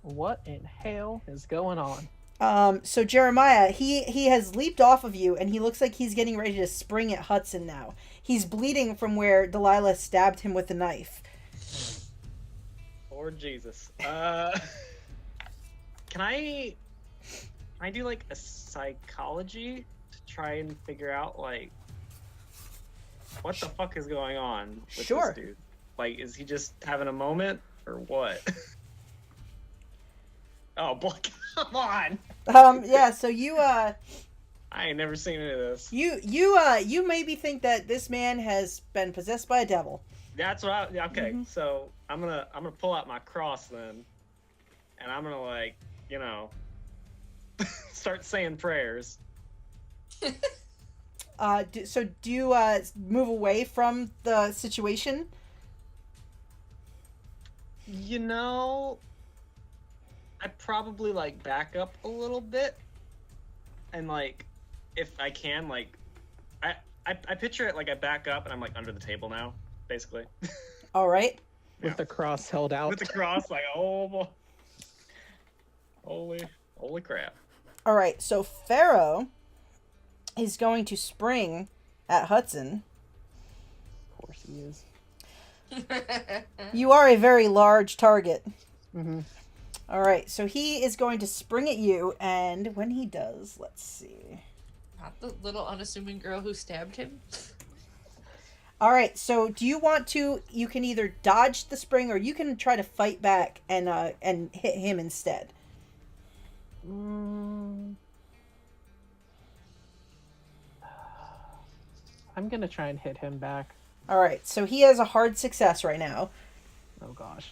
What in hell is going on? So Jeremiah, he has leaped off of you, and he looks like he's getting ready to spring at Hudson now. He's bleeding from where Delilah stabbed him with the knife. Lord Jesus. Can I do like a psychology to try and figure out like what the fuck is going on with Sure. this dude? Like, is he just having a moment or what? Oh boy, come on! Yeah. So you I ain't never seen any of this. you maybe think that this man has been possessed by a devil. That's what I. Okay, so I'm gonna pull out my cross then, and I'm gonna like, you know, start saying prayers. So do you move away from the situation? You know, I probably like back up a little bit, and like, if I can, like, I picture it like I back up and I'm like under the table now, basically. All right. With the cross held out. With the cross, like, oh boy. Holy crap. All right. So Pharaoh is going to spring at Hudson. Of course he is. You are a very large target. Mm-hmm. All right. So he is going to spring at you, and when he does, let's see. Not the little unassuming girl who stabbed him. All right. So do you want to? You can either dodge the spring, or you can try to fight back and hit him instead. I'm gonna try and hit him back. All right. So he has a hard success right now. Oh gosh.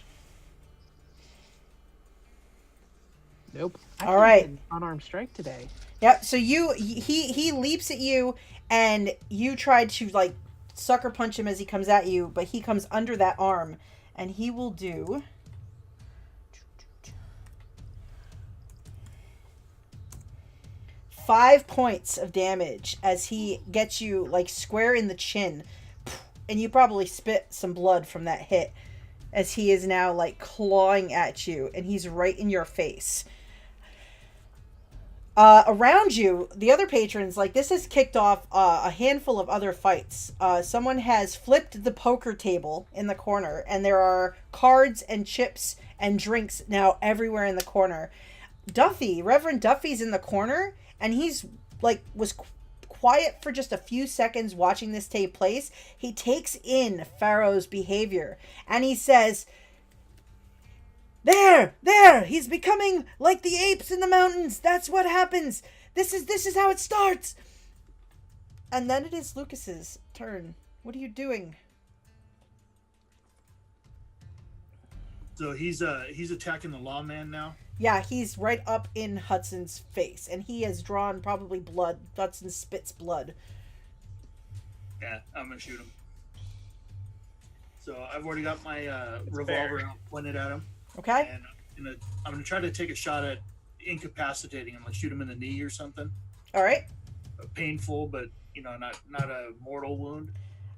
Nope. All right. Did an unarmed strike today. Yep. So he leaps at you, and you try to like sucker punch him as he comes at you, but he comes under that arm, and he will do 5 points of damage as he gets you like square in the chin, and you probably spit some blood from that hit as he is now like clawing at you, and he's right in your face. Around you, the other patrons, like, this has kicked off a handful of other fights. Someone has flipped the poker table in the corner, and there are cards and chips and drinks now everywhere in the corner. Reverend Duffy's in the corner, and he's like was quiet for just a few seconds watching this take place. He takes in Pharaoh's behavior, and he says, There! He's becoming like the apes in the mountains. That's what happens. This is how it starts. And then it is Lucas's turn. What are you doing? So he's attacking the lawman now. Yeah, he's right up in Hudson's face, and he has drawn probably blood. Hudson spits blood. Yeah, I'm gonna shoot him. So I've already got my revolver pointed at him. Okay. And I'm gonna try to take a shot at incapacitating him, like shoot him in the knee or something. All right. painful, but not a mortal wound.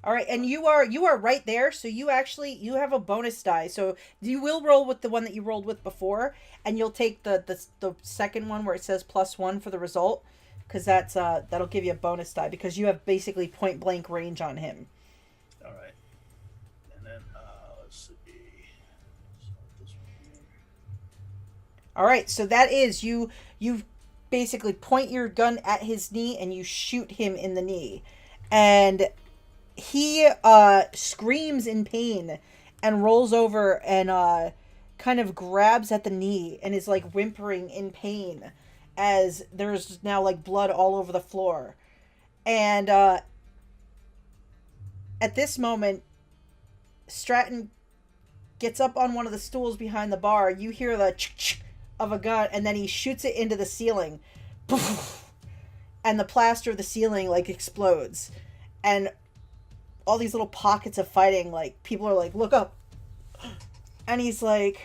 All right, and you are right there, so you have a bonus die. So you will roll with the one that you rolled with before, and you'll take the second one where it says +1 for the result, because that'll give you a bonus die because you have basically point blank range on him. All right, and then let's see. So this one here. All right, so that is you basically point your gun at his knee and you shoot him in the knee, and he screams in pain and rolls over and kind of grabs at the knee and is like whimpering in pain as there's now like blood all over the floor. And at this moment, Stratton gets up on one of the stools behind the bar. You hear the ch-ch of a gun, and then he shoots it into the ceiling. And the plaster of the ceiling like explodes. And all these little pockets of fighting, like, people are like, look up. And he's like,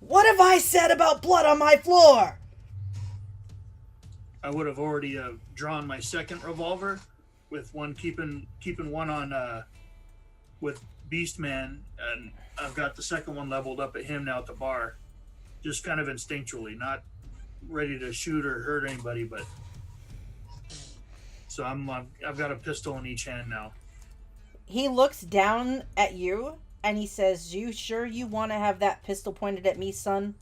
what have I said about blood on my floor? I would have already drawn my second revolver, with one keeping one on with Beastman, and I've got the second one leveled up at him now at the bar, just kind of instinctually, not ready to shoot or hurt anybody, but so I've got a pistol in each hand now. He looks down at you and he says, you sure you want to have that pistol pointed at me, son?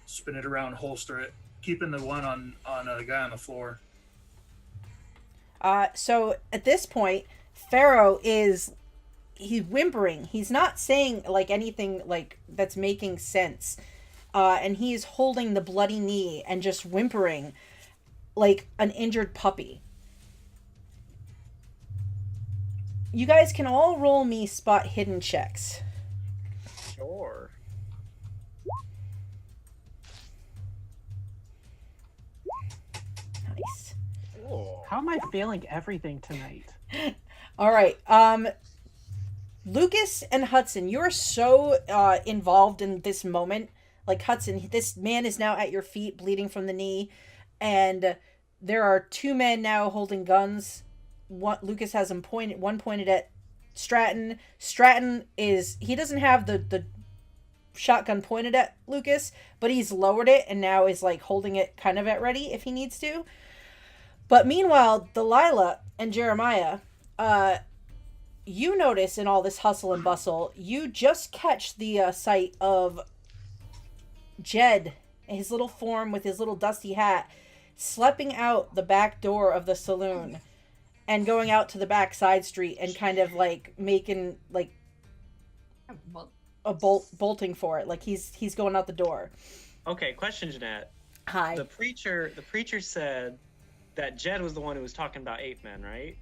Spin it around, holster it, keeping the one on a guy on the floor. So at this point, Pharaoh he's whimpering. He's not saying like anything like that's making sense. And he is holding the bloody knee and just whimpering like an injured puppy. You guys can all roll me spot hidden checks. Sure. Nice. How am I failing everything tonight? All right. Lucas and Hudson, you're so involved in this moment. Like, Hudson, this man is now at your feet, bleeding from the knee, and there are two men now holding guns. Lucas has one pointed at Stratton. Stratton he doesn't have the shotgun pointed at Lucas, but he's lowered it and now is like holding it kind of at ready if he needs to. But meanwhile, Delilah and Jeremiah, you notice in all this hustle and bustle, you just catch the sight of Jed, his little form with his little dusty hat, slipping out the back door of the saloon and going out to the back side street and kind of like making like a bolting for it, like he's going out the door. Okay, question, Jeanette. Hi. The preacher said that Jed was the one who was talking about 8 men, right?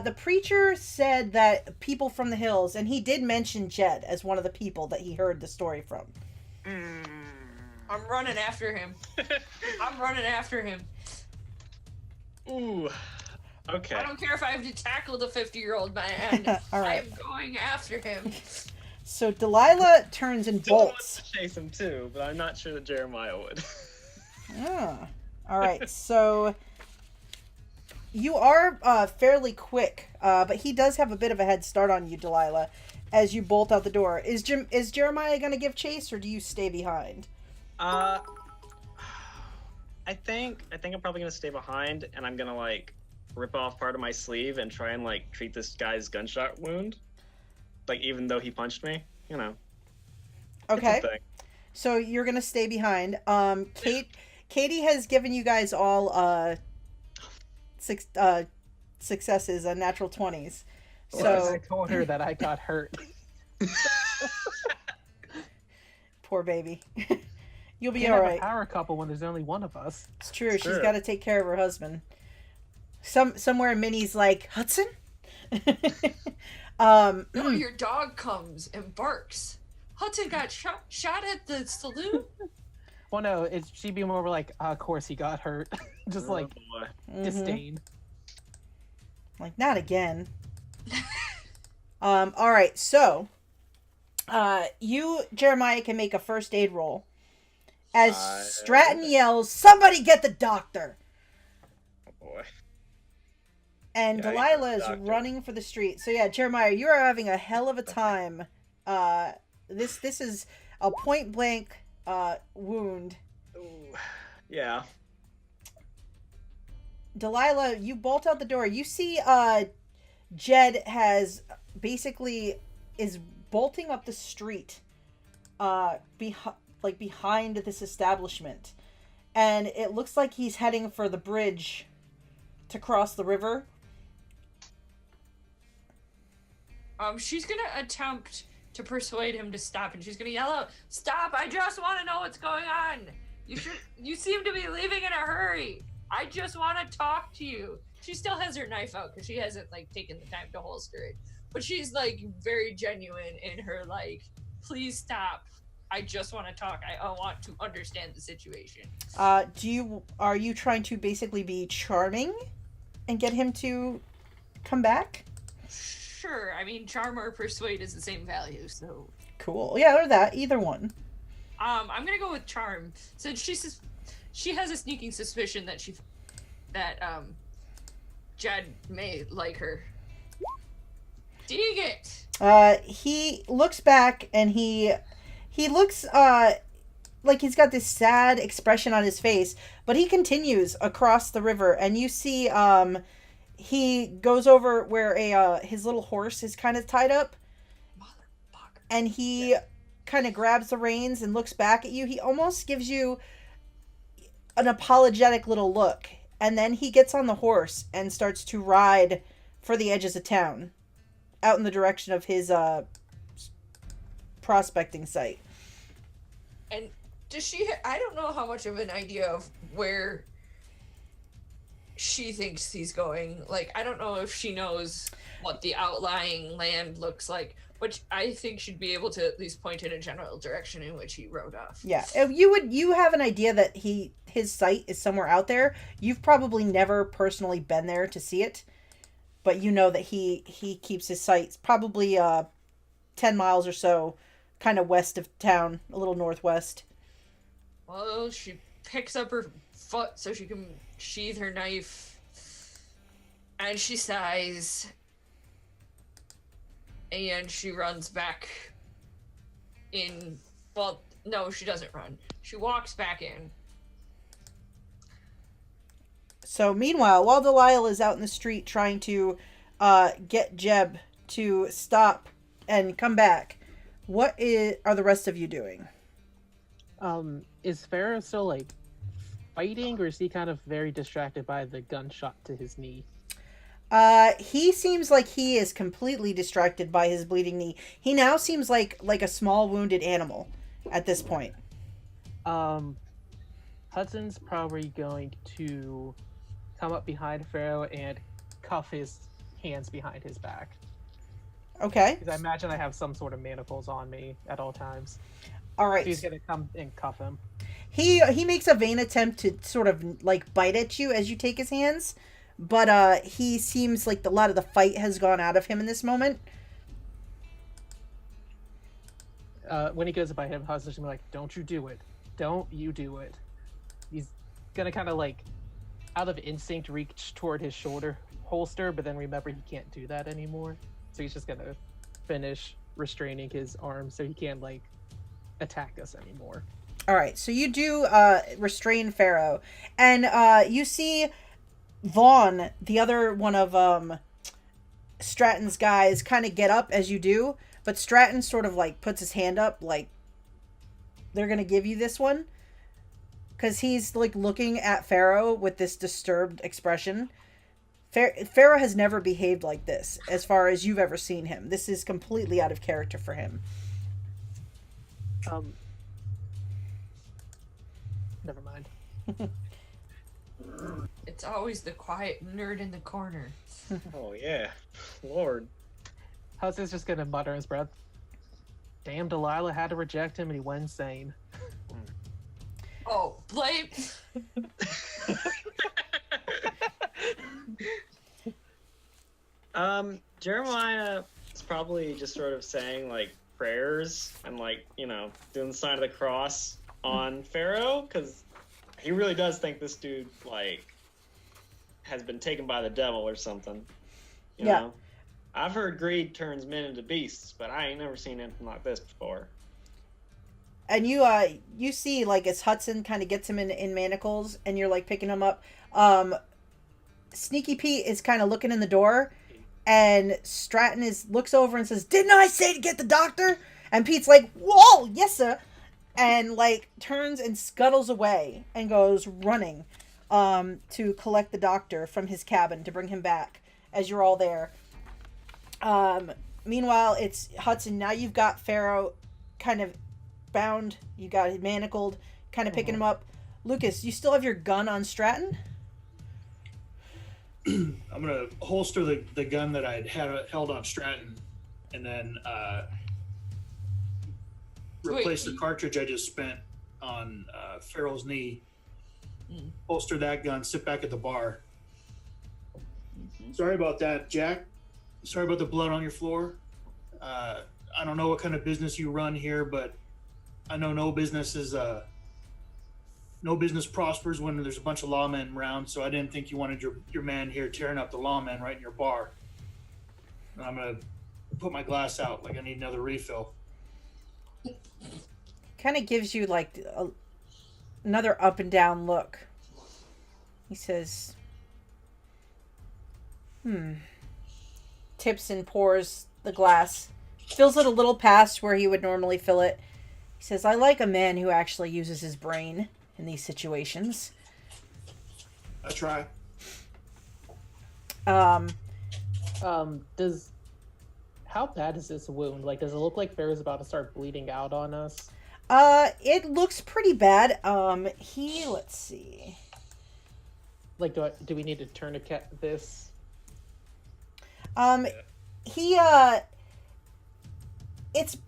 The preacher said that people from the hills, and he did mention Jed as one of the people that he heard the story from. I'm running after him. Ooh. Okay. I don't care if I have to tackle the 50-year-old man. All right. I'm going after him. So Delilah turns and Dylan wants bolts. to chase him too, but I'm not sure that Jeremiah would. All right. So you are fairly quick, but he does have a bit of a head start on you, Delilah, as you bolt out the door. Is Jeremiah going to give chase, or do you stay behind? I think I'm probably gonna stay behind, and I'm gonna like rip off part of my sleeve and try and like treat this guy's gunshot wound, like even though he punched me, you know. Okay. It's a thing. So you're gonna stay behind. Katie has given you guys all successes, natural 20s. So I told her that I got hurt. poor baby. You'll be Can't all have right. a power couple when there's only one of us. It's true. She's got to take care of her husband. Somewhere Minnie's like, Hudson? No, your dog comes and barks. Hudson got shot at the saloon? Well, no, she'd be more like, of course he got hurt. Just Oh, like boy. disdain. Like, not again. All right, so you, Jeremiah, can make a first aid roll. as Stratton yells, "Somebody get the doctor!" Oh boy. And Yeah, Delilah is doctor. running for the street. So yeah, Jeremiah, you are having a hell of a time. This is a point blank wound. Ooh. Yeah. Delilah, you bolt out the door. You see Jed has basically is bolting up the street behind this establishment. And it looks like he's heading for the bridge to cross the river. She's gonna attempt to persuade him to stop, and she's gonna yell out, "Stop! I just want to know what's going on. You seem to be leaving in a hurry. I just want to talk to you." She still has her knife out because she hasn't taken the time to holster it, but she's very genuine in her please stop. I just want to talk. I want to understand the situation. Are you trying to basically be charming and get him to come back? Sure. I mean, charm or persuade is the same value, so. Cool. Yeah, or that. Either one. I'm gonna go with charm, since she has a sneaking suspicion that Jed may like her. Dig it. He looks back and he looks like he's got this sad expression on his face, but he continues across the river, and you see he goes over where his little horse is kind of tied up, and he kind of grabs the reins and looks back at you. He almost gives you an apologetic little look, and then he gets on the horse and starts to ride for the edges of town, out in the direction of his prospecting site. And does she? I don't know how much of an idea of where she thinks he's going. I don't know if she knows what the outlying land looks like, but I think she'd be able to at least point in a general direction in which he rode off. Yeah, you have an idea that his site is somewhere out there. You've probably never personally been there to see it, but you know that he keeps his sites probably 10 miles or so, kind of west of town, a little northwest. Well, she picks up her foot so she can sheath her knife, and she sighs, and she runs back in. Well, no, she doesn't run. She walks back in. So meanwhile, while Delilah is out in the street trying to get Jeb to stop and come back, what are the rest of you doing? Is Pharaoh still fighting, or is he kind of very distracted by the gunshot to his knee? He seems like he is completely distracted by his bleeding knee. He now seems like a small wounded animal at this point. Hudson's probably going to come up behind Pharaoh and cuff his hands behind his back. Okay. Because I imagine I have some sort of manacles on me at all times. All right. So he's going to come and cuff him. He makes a vain attempt to sort of bite at you as you take his hands, but he seems like a lot of the fight has gone out of him in this moment. When he goes to bite him, Hudson's going to be like, "Don't you do it. Don't you do it." He's going to kind of out of instinct reach toward his shoulder holster, but then remember he can't do that anymore. So he's just going to finish restraining his arm so he can't attack us anymore. All right, so you do restrain Pharaoh, and you see Vaughn, the other one of Stratton's guys, kind of get up as you do, but Stratton sort of puts his hand up they're going to give you this one, because he's looking at Pharaoh with this disturbed expression. Pharaoh has never behaved like this as far as you've ever seen him. This is completely out of character for him. Never mind. It's always the quiet nerd in the corner. Oh yeah, Lord. Hudson's just gonna mutter in his breath, "Damn, Delilah had to reject him and he went insane." Oh, blame. Jeremiah is probably just sort of saying prayers and doing the sign of the cross on Pharaoh, because he really does think this dude, like, has been taken by the devil or something. You know? I've heard greed turns men into beasts, but I ain't never seen anything like this before. And you see, like, as Hudson kind of gets him in manacles, and you're, like, picking him up, Sneaky Pete is kind of looking in the door, and Stratton looks over and says, "Didn't I say to get the doctor?" And Pete's like, "Whoa, yes, sir," and, like, turns and scuttles away and goes running to collect the doctor from his cabin to bring him back as you're all there. Meanwhile, it's Hudson. Now you've got Pharaoh kind of bound. You got him manacled, kind of picking him up. Lucas, you still have your gun on Stratton? I'm gonna holster the gun that I'd held on Stratton, and then replace the cartridge I just spent on Farrell's knee. Holster that gun, sit back at the bar. Sorry about that, Jack. Sorry about the blood on your floor. I don't know what kind of business you run here, but I know no business prospers when there's a bunch of lawmen around, so I didn't think you wanted your man here tearing up the lawmen right in your bar. And I'm going to put my glass out like I need another refill. Kind of gives you, like, another up and down look. He says, tips and pours the glass. Fills it a little past where he would normally fill it. He says, "I like a man who actually uses his brain in these situations." I try. How bad is this wound? Like, does it look like Pharaoh's about to start bleeding out on us? It looks pretty bad. Let's see. Like, do we need to tourniquet this?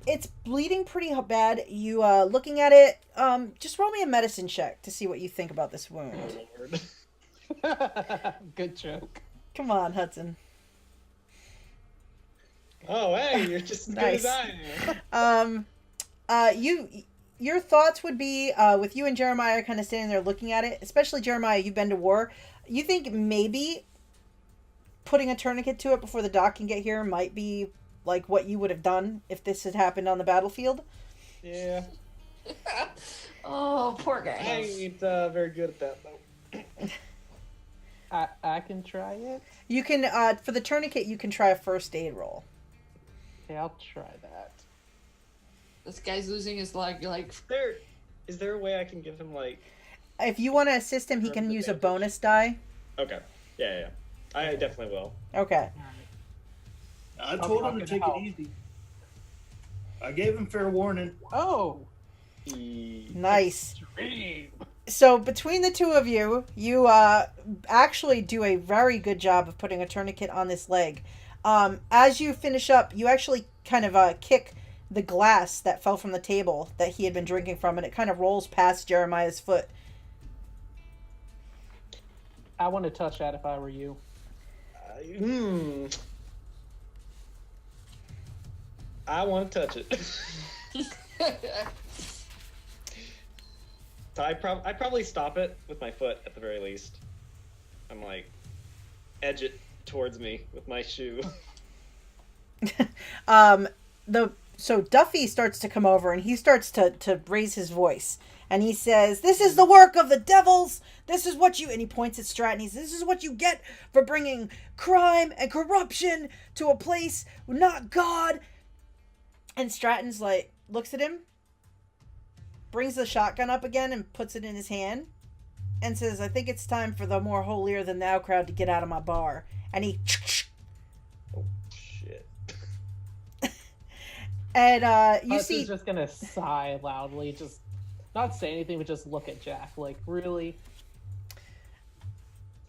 It's bleeding pretty bad. You, looking at it, just roll me a medicine check to see what you think about this wound. Oh, Lord. Good joke. Come on, Hudson. Oh, hey, you're just as Nice. good as I am. Your thoughts would be, with you and Jeremiah kind of standing there looking at it, especially Jeremiah, you've been to war. You think maybe putting a tourniquet to it before the doc can get here might be like what you would have done if this had happened on the battlefield? Yeah. Oh, poor I guy. ain't very good at that, though. I can try it. You can, for the tourniquet, you can try a first aid roll. Okay, I'll try that. This guy's losing his leg. You're like, Is there a way I can give him, like... If you want to assist him, he can use a bonus die. Okay. Yeah. I definitely will. Okay. I told him to take it easy. I gave him fair warning. Oh! Nice. Extreme. So between the two of you, you actually do a very good job of putting a tourniquet on this leg. As you finish up, you actually kind of kick the glass that fell from the table that he had been drinking from, and it kind of rolls past Jeremiah's foot. I want to touch that if I were you. I want to touch it. So I'd probably stop it with my foot at the very least. I'm like, edge it towards me with my shoe. So Duffy starts to come over, and he starts to raise his voice, and he says, "This is the work of the devils. This is what you," and he points at Stratton. He says, "This is what you get for bringing crime and corruption to a place not God." And Stratton's like, looks at him, brings the shotgun up again and puts it in his hand, and says, "I think it's time for the more holier than thou crowd to get out of my bar." And he Oh, shit. and you Hudson's see just gonna sigh loudly, just not say anything, but just look at Jack. Like, really?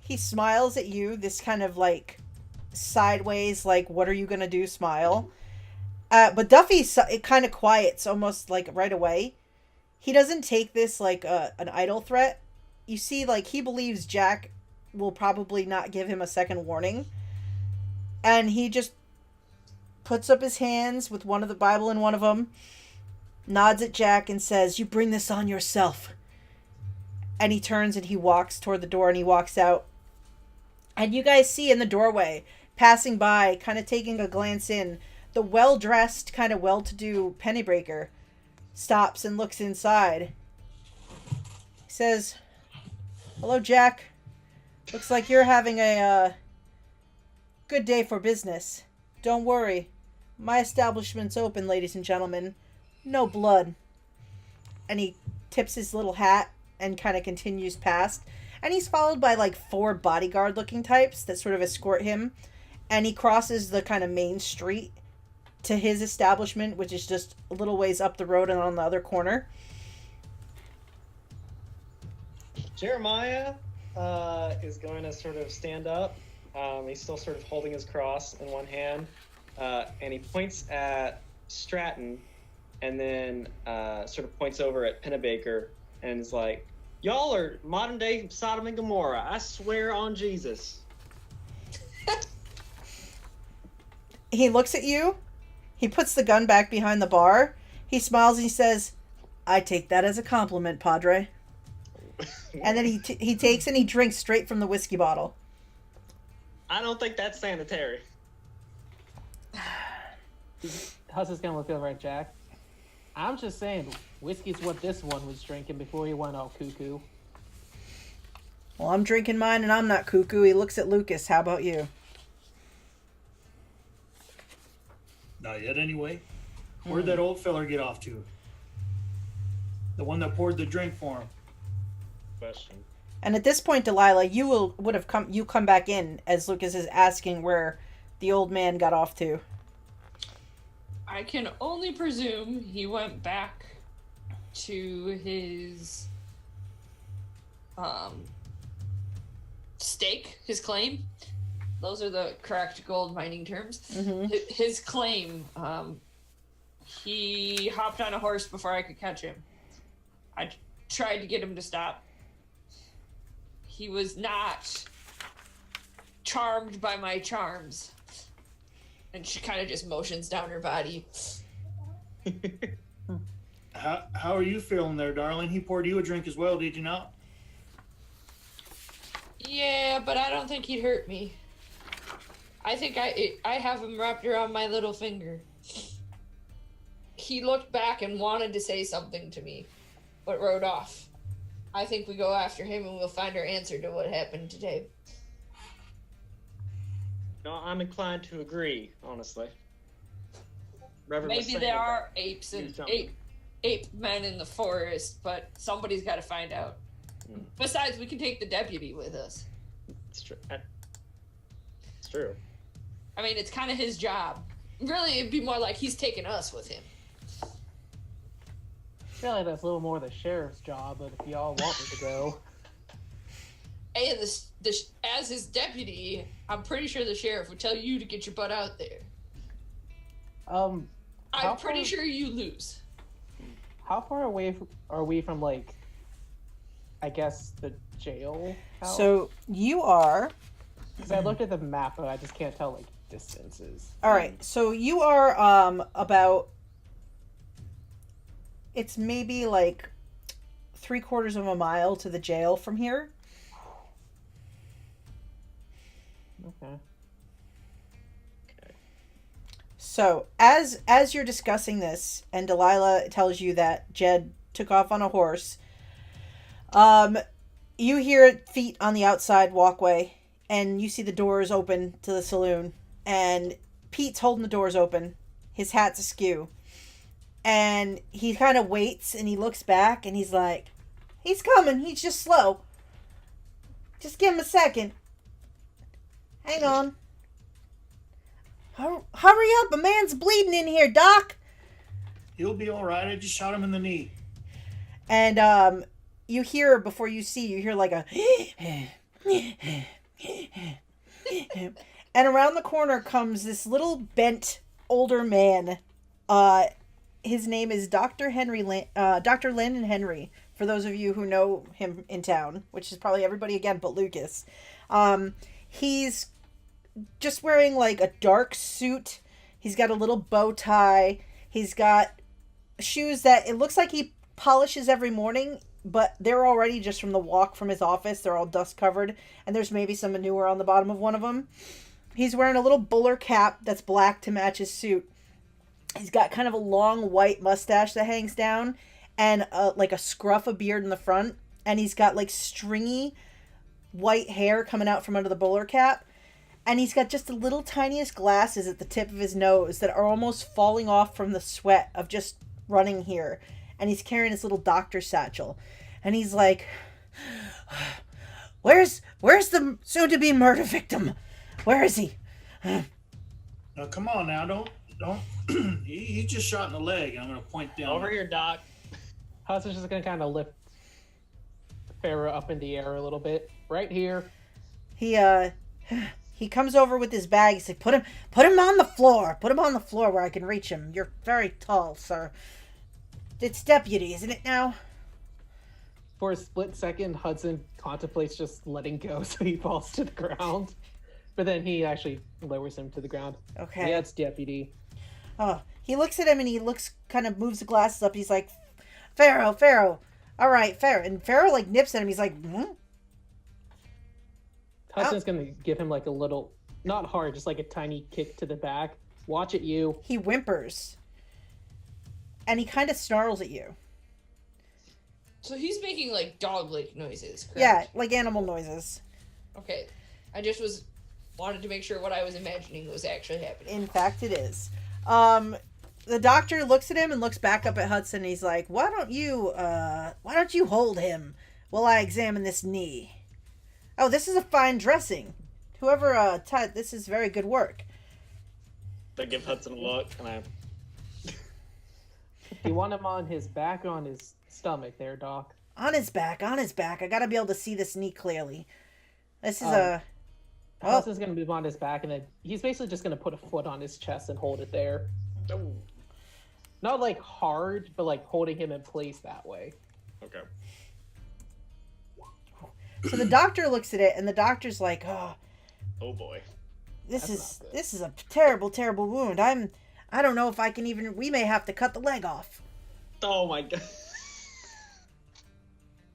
he smiles at you, this kind of like sideways, like, "What are you gonna do?" smile. But Duffy, it kind of quiets almost like right away. He doesn't take this like an idle threat. You see, like, he believes Jack will probably not give him a second warning. And he just puts up his hands with one of the Bible in one of them. nods at Jack and says, "You bring this on yourself." And he turns and he walks toward the door and he walks out. And you guys see in the doorway, passing by, kind of taking a glance in, the well-dressed, kind of well-to-do Pennebaker stops and looks inside. He says, "Hello, Jack. Looks like you're having a good day for business. Don't worry. My establishment's open, ladies and gentlemen. No blood." And he tips his little hat and kind of continues past. And he's followed by like 4 bodyguard looking types that sort of escort him. And he crosses the kind of main street to his establishment, which is just a little ways up the road and on the other corner. Jeremiah is going to sort of stand up. He's still sort of holding his cross in one hand. And he points at Stratton and then sort of points over at Pennebaker and is like, "Y'all are modern day Sodom and Gomorrah. I swear on Jesus." He looks at you. He puts the gun back behind the bar. He smiles and he says, "I take that as a compliment, Padre." And then he takes and he drinks straight from the whiskey bottle. I don't think that's sanitary. Hudson's gonna look over at Jack. I'm just saying, whiskey's what this one was drinking before he went all cuckoo. "Well, I'm drinking mine and I'm not cuckoo." He looks at Lucas. "How about you?" Not yet, anyway. Where'd that old feller get off to? The one that poured the drink for him. Question. And at this point, Delilah, you would have come back in as Lucas is asking where the old man got off to. I can only presume he went back to his stake, his claim. Those are the correct gold mining terms. Mm-hmm. His claim. He hopped on a horse before I could catch him. I tried to get him to stop. He was not charmed by my charms. And she kind of just motions down her body. How are you feeling there, darling? He poured you a drink as well, did you not? Yeah, but I don't think he'd hurt me. I think I have him wrapped around my little finger. He looked back and wanted to say something to me, but rode off. I think we go after him and we'll find our answer to what happened today. No, I'm inclined to agree, honestly. Reverend was Maybe saying there that- are apes and ape men in the forest, but somebody's got to find out. Besides, we can take the deputy with us. It's true. It's true. I mean, it's kind of his job. Really, it'd be more like he's taking us with him. I feel like that's a little more the sheriff's job, but if y'all want me to go. Hey, as his deputy, I'm pretty sure the sheriff would tell you to get your butt out there. How I'm pretty far- sure you lose. How far away are we from, like, I guess, the jail house? So you are... Because I looked at the map, but I just can't tell, like, distances. All right, so you are about... It's maybe, like, 3/4 of a mile to the jail from here. Okay. So, as you're discussing this, and Delilah tells you that Jed took off on a horse, you hear feet on the outside walkway, and you see the doors open to the saloon, and Pete's holding the doors open. His hat's askew. And he kind of waits, and he looks back, and he's like, "He's coming, he's just slow. Just give him a second. Hang on. Hurry up, a man's bleeding in here, Doc." He'll be all right. I just shot him in the knee. And you hear, before you see, you hear like a... And around the corner comes this little bent older man. His name is Dr. Landon Henry, for those of you who know him in town, which is probably everybody again but Lucas. He's just wearing like a dark suit. He's got a little bow tie. He's got shoes that it looks like he polishes every morning, but they're already just from the walk from his office. They're all dust covered, and there's maybe some manure on the bottom of one of them. He's wearing a little bowler cap that's black to match his suit. He's got kind of a long white mustache that hangs down and like a scruff of beard in the front. And he's got like stringy white hair coming out from under the bowler cap. And he's got just the little tiniest glasses at the tip of his nose that are almost falling off from the sweat of just running here. And he's carrying his little doctor satchel. And he's like, where's the soon-to-be murder victim? Where is he? Now, come on now, don't. He just shot in the leg. I'm gonna point down. Over here, Doc. Hudson's just gonna kind of lift Farah up in the air a little bit. Right here. He comes over with his bag. He's like, put him on the floor. Put him on the floor where I can reach him. You're very tall, sir. It's deputy, isn't it now? For a split second, Hudson contemplates just letting go so he falls to the ground. But then he actually lowers him to the ground. Okay. Yeah, it's deputy. Oh, he looks at him and he kind of moves the glasses up. He's like, Pharaoh. All right, Pharaoh. And Pharaoh like nips at him. He's like, Hudson's going to give him like a little, not hard, just like a tiny kick to the back. Watch it, you. He whimpers. And he kind of snarls at you. So he's making like dog-like noises, correct? Yeah, like animal noises. Okay. I just wanted to make sure what I was imagining was actually happening. In fact, it is. The doctor looks at him and looks back up at Hudson. And he's like, why don't you hold him while I examine this knee? Oh, this is a fine dressing. Whoever tied this is very good work. I give Hudson a look, and I. You want him on his back or on his stomach there, Doc? On his back. I gotta be able to see this knee clearly. This is Hudson's going to move on his back, and then he's basically just going to put a foot on his chest and hold it there. Oh. Not like hard, but like holding him in place that way. Okay. So the doctor looks at it, and the doctor's like, "Oh, boy, this is a terrible, terrible wound. I don't know if I can even. We may have to cut the leg off. Oh my god.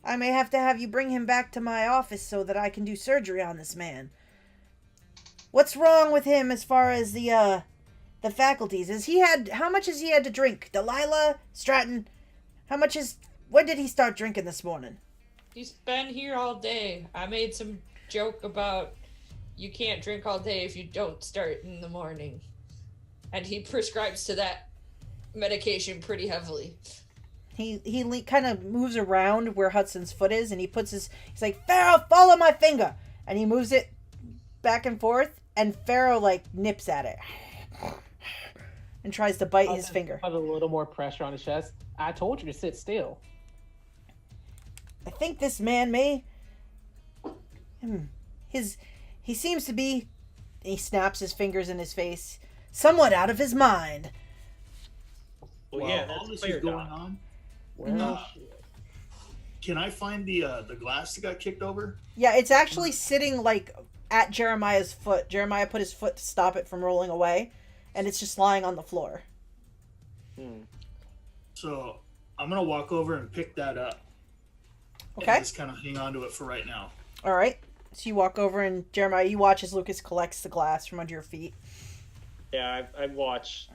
I may have to have you bring him back to my office so that I can do surgery on this man. What's wrong with him as far as the faculties? How much has he had to drink? Delilah, Stratton, when did he start drinking this morning?" He's been here all day. I made some joke about you can't drink all day if you don't start in the morning. And he prescribes to that medication pretty heavily. He kind of moves around where Hudson's foot is, and he's like, "Pharaoh, follow my finger!" And he moves it back and forth, and Pharaoh like nips at it and tries to bite his finger. Put a little more pressure on his chest. I told you to sit still. I think this man may. He seems to be. He snaps his fingers in his face, somewhat out of his mind. Well, yeah, all that's this clear, is going Doc. on. Well, Can I find the glass that got kicked over? Yeah, it's actually sitting like at Jeremiah's foot. Jeremiah put his foot to stop it from rolling away, and it's just lying on the floor. So I'm gonna walk over and pick that up. Okay. And just kind of hang on to it for right now. All right. So you walk over, and Jeremiah, you watch as Lucas collects the glass from under your feet. Yeah, I watch,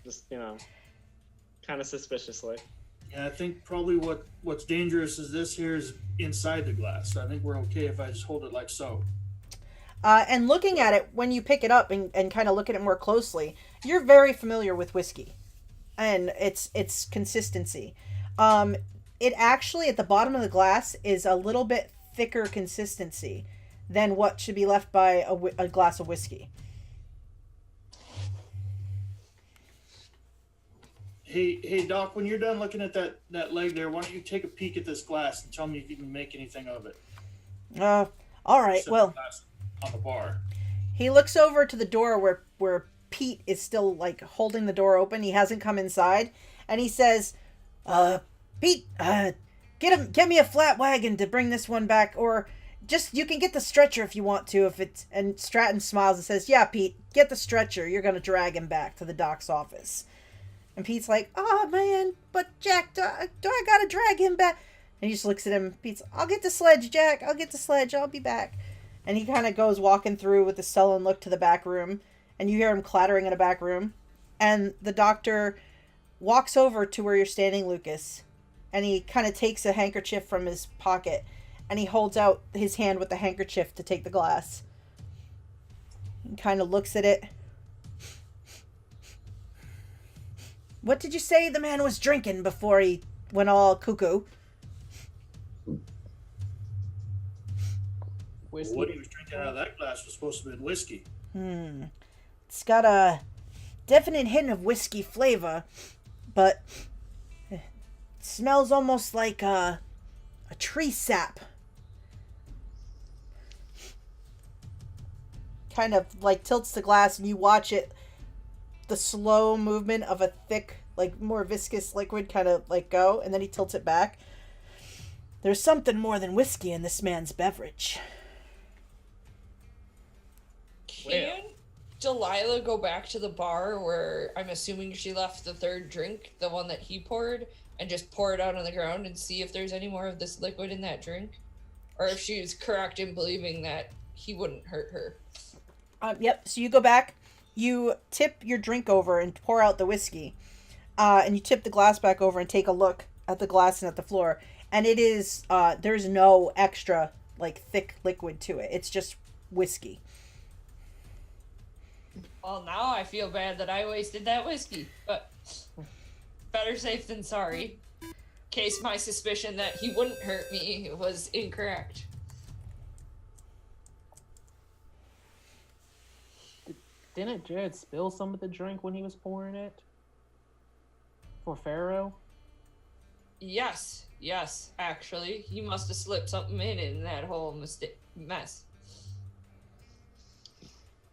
just kind of suspiciously. Yeah, I think probably what's dangerous is this here is inside the glass. So I think we're okay if I just hold it like so. And looking at it, when you pick it up and kind of look at it more closely, you're very familiar with whiskey and its consistency. It actually, at the bottom of the glass, is a little bit thicker consistency than what should be left by a glass of whiskey. Hey, Doc, when you're done looking at that leg there, why don't you take a peek at this glass and tell me if you can make anything of it? All right, Set well, the glass on the bar. he looks over to the door where Pete is still, like, holding the door open. He hasn't come inside, and he says, Pete, get me a flat wagon to bring this one back, or just, you can get the stretcher if you want to, and Stratton smiles and says, "Yeah, Pete, get the stretcher. You're going to drag him back to the doc's office." And Pete's like, oh man, but Jack, do I gotta drag him back? And he just looks at him. Pete's, I'll get the sledge, Jack. I'll get the sledge. I'll be back. And he kind of goes walking through with a sullen look to the back room. And you hear him clattering in a back room. And the doctor walks over to where you're standing, Lucas. And he kind of takes a handkerchief from his pocket. And he holds out his hand with the handkerchief to take the glass. He kind of looks at it. What did you say the man was drinking before he went all cuckoo? Whiskey. What he was drinking out of that glass was supposed to be whiskey. It's got a definite hint of whiskey flavor, but it smells almost like a tree sap. Kind of like tilts the glass and you watch it, the slow movement of a thick, like more viscous liquid kind of like go, and then he tilts it back. There's something more than whiskey in this man's beverage. Can Delilah go back to the bar where I'm assuming she left the third drink, the one that he poured, and just pour it out on the ground and see if there's any more of this liquid in that drink? Or if she's correct in believing that he wouldn't hurt her? Yep, so you go back, you tip your drink over and pour out the whiskey. And you tip the glass back over and take a look at the glass and at the floor. And it is, there's no extra, like, thick liquid to it. It's just whiskey. Well, now I feel bad that I wasted that whiskey, but better safe than sorry. In case my suspicion that he wouldn't hurt me was incorrect. Didn't Jared spill some of the drink when he was pouring it? For Pharaoh? Yes, actually. He must have slipped something in that whole mess.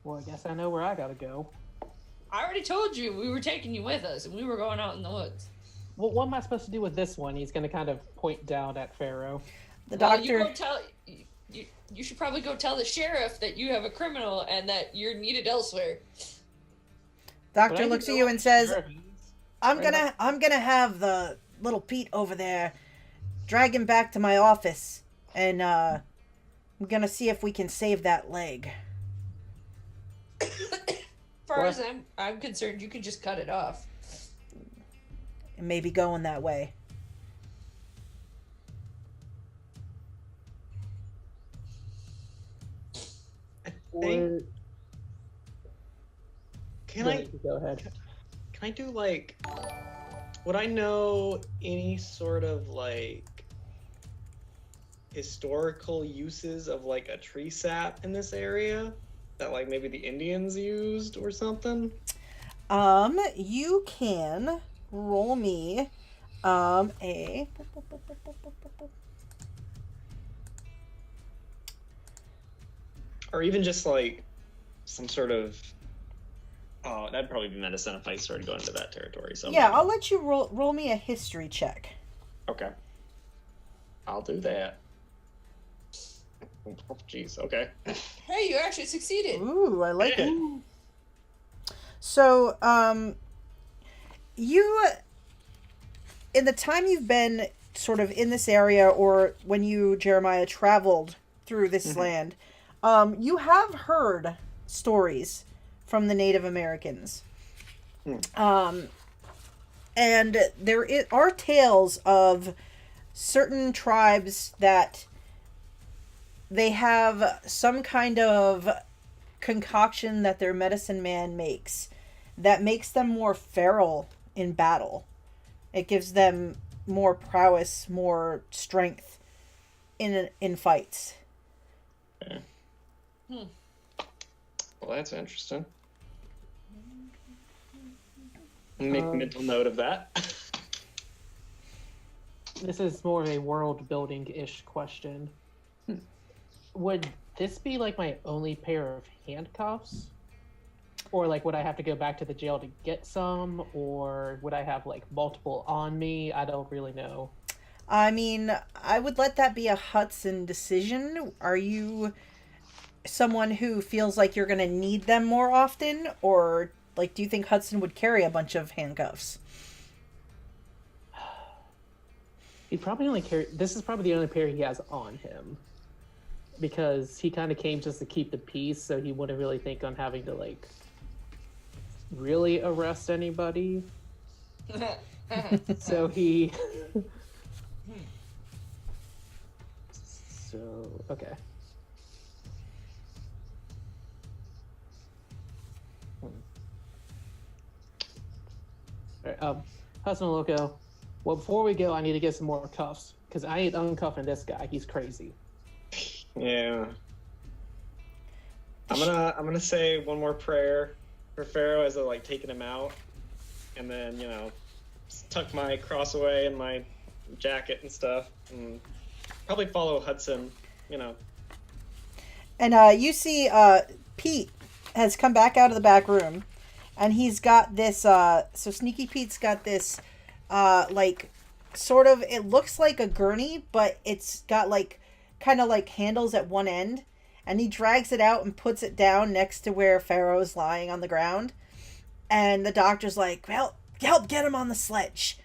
Well, I guess I know where I gotta go. I already told you we were taking you with us, and we were going out in the woods. Well, what am I supposed to do with this one? He's gonna kind of point down at Pharaoh. The Well, doctor... you go tell... You should probably go tell the sheriff that you have a criminal and that you're needed elsewhere. Doctor looks at you and says, I'm Right gonna have the little Pete over there drag him back to my office, and I'm gonna see if we can save that leg. As far as I'm concerned, you can just cut it off. It may be going that way. Think- Can I Go ahead. can I do like, would I know any sort of like historical uses of like a tree sap in this area that like maybe the Indians used or something? You can roll me a Or even just like some sort of, oh, that'd probably be medicine if I started going into that territory. So yeah, I'll let you roll me a history check. Okay, I'll do that. Oh, jeez. Okay. Hey, you actually succeeded. Ooh, I like it. So, you, in the time you've been sort of in this area, or when you, Jeremiah, traveled through this land, you have heard stories from the Native Americans. And there are tales of certain tribes that they have some kind of concoction that their medicine man makes that makes them more feral in battle. It gives them more prowess, more strength in fights. Okay. Well, that's interesting. Make mental note of that. This is more of a world building-ish question. Would this be like my only pair of handcuffs? Or like would I have to go back to the jail to get some? Or would I have like multiple on me? I don't really know. I mean, I would let that be a Hudson decision. Are you someone who feels like you're going to need them more often? Or Like, do you think Hudson would carry a bunch of handcuffs? He probably only carry. This is probably the only pair he has on him, because he kind of came just to keep the peace, so he wouldn't really think on having to like really arrest anybody. So he. So okay. All right, Hudson and Loco. Well, before we go, I need to get some more cuffs, because I ain't uncuffing this guy. He's crazy. Yeah. I'm gonna say one more prayer for Pharaoh as I like taking him out, and then tuck my cross away in my jacket and stuff, and probably follow Hudson. And you see Pete has come back out of the back room, and he's got this. So Sneaky Pete's got this. Like, sort of, it looks like a gurney, but it's got like kind of like handles at one end, and he drags it out and puts it down next to where Pharaoh's lying on the ground. And the doctor's like, well, help get him on the sledge.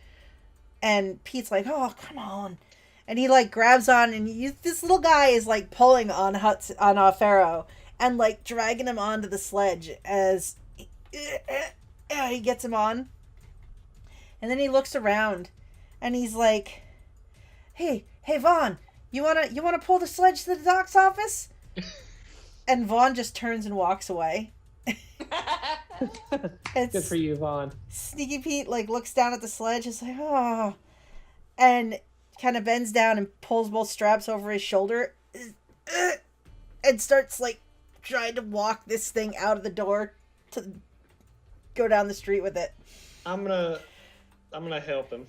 And Pete's like, oh, come on. And he like grabs on, and this little guy is like pulling on Pharaoh and like dragging him onto the sledge as he gets him on. And then he looks around, and he's like, "Hey, Vaughn, you wanna pull the sledge to the doc's office?" And Vaughn just turns and walks away. Good for you, Vaughn. Sneaky Pete like looks down at the sledge, is like, "Oh," and kind of bends down and pulls both straps over his shoulder, and starts like trying to walk this thing out of the door to go down the street with it. I'm gonna help him.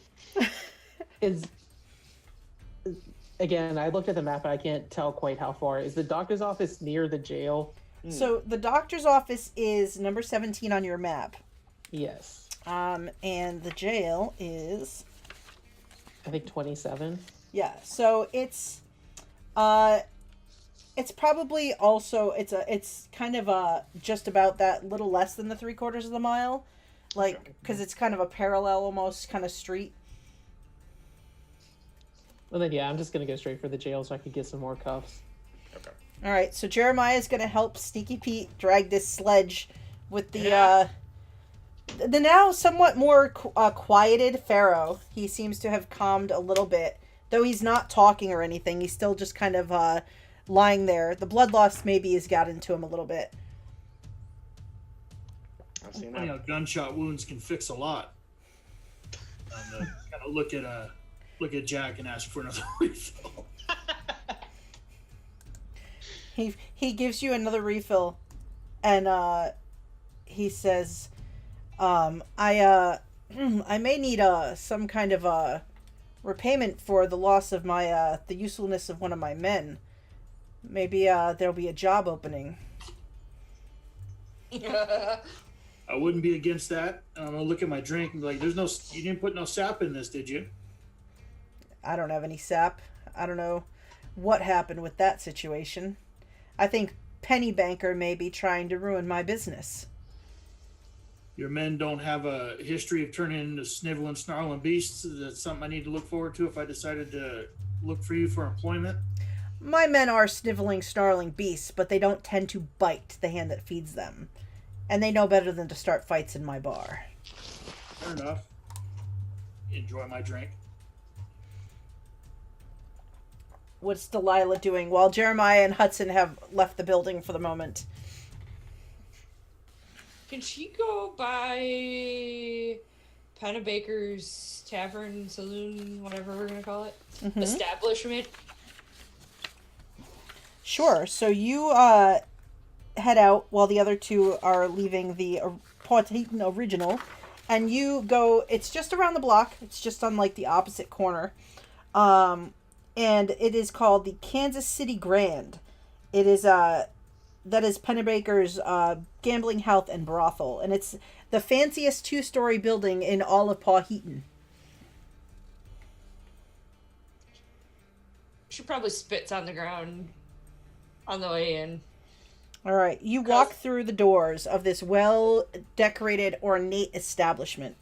Again, I looked at the map, but I can't tell quite how far. Is the doctor's office near the jail? So the doctor's office is number 17 on your map. Yes. And the jail is, I think 27. yeah. So it's probably also it's kind of just about that, little less than the 3/4 of the mile. Like, because it's kind of a parallel almost kind of street. Well, then, yeah, I'm just going to go straight for the jail so I can get some more cuffs. Okay. All right, so Jeremiah's going to help Sneaky Pete drag this sledge with the now somewhat more quieted Pharaoh. He seems to have calmed a little bit. Though he's not talking or anything, he's still just kind of lying there. The blood loss maybe has got into him a little bit. I've seen that. Gunshot wounds can fix a lot. And kind of look at Jack and ask for another refill. He gives you another refill, and he says, I may need some kind of repayment for the loss of my the usefulness of one of my men. Maybe there'll be a job opening." I wouldn't be against that. I'm gonna look at my drink and be like, you didn't put no sap in this, did you? I don't have any sap. I don't know what happened with that situation. I think Pennebaker may be trying to ruin my business. Your men don't have a history of turning into sniveling, snarling beasts. That's something I need to look forward to if I decided to look for you for employment. My men are sniveling, snarling beasts, but they don't tend to bite the hand that feeds them. And they know better than to start fights in my bar. Fair enough. Enjoy my drink. What's Delilah doing while Jeremiah and Hudson have left the building for the moment? Can she go by Pennebaker's Tavern, Saloon, whatever we're going to call it? Mm-hmm. Establishment? Sure. So you head out while the other two are leaving the Pawheton Original. And you go, it's just around the block. It's just on like the opposite corner. And it is called the Kansas City Grand. It is, that is Pennebaker's gambling, health, and brothel. And it's the fanciest 2-story building in all of Pawheton. She probably spits on the ground on the way in. All right, you walk through the doors of this well-decorated, ornate establishment.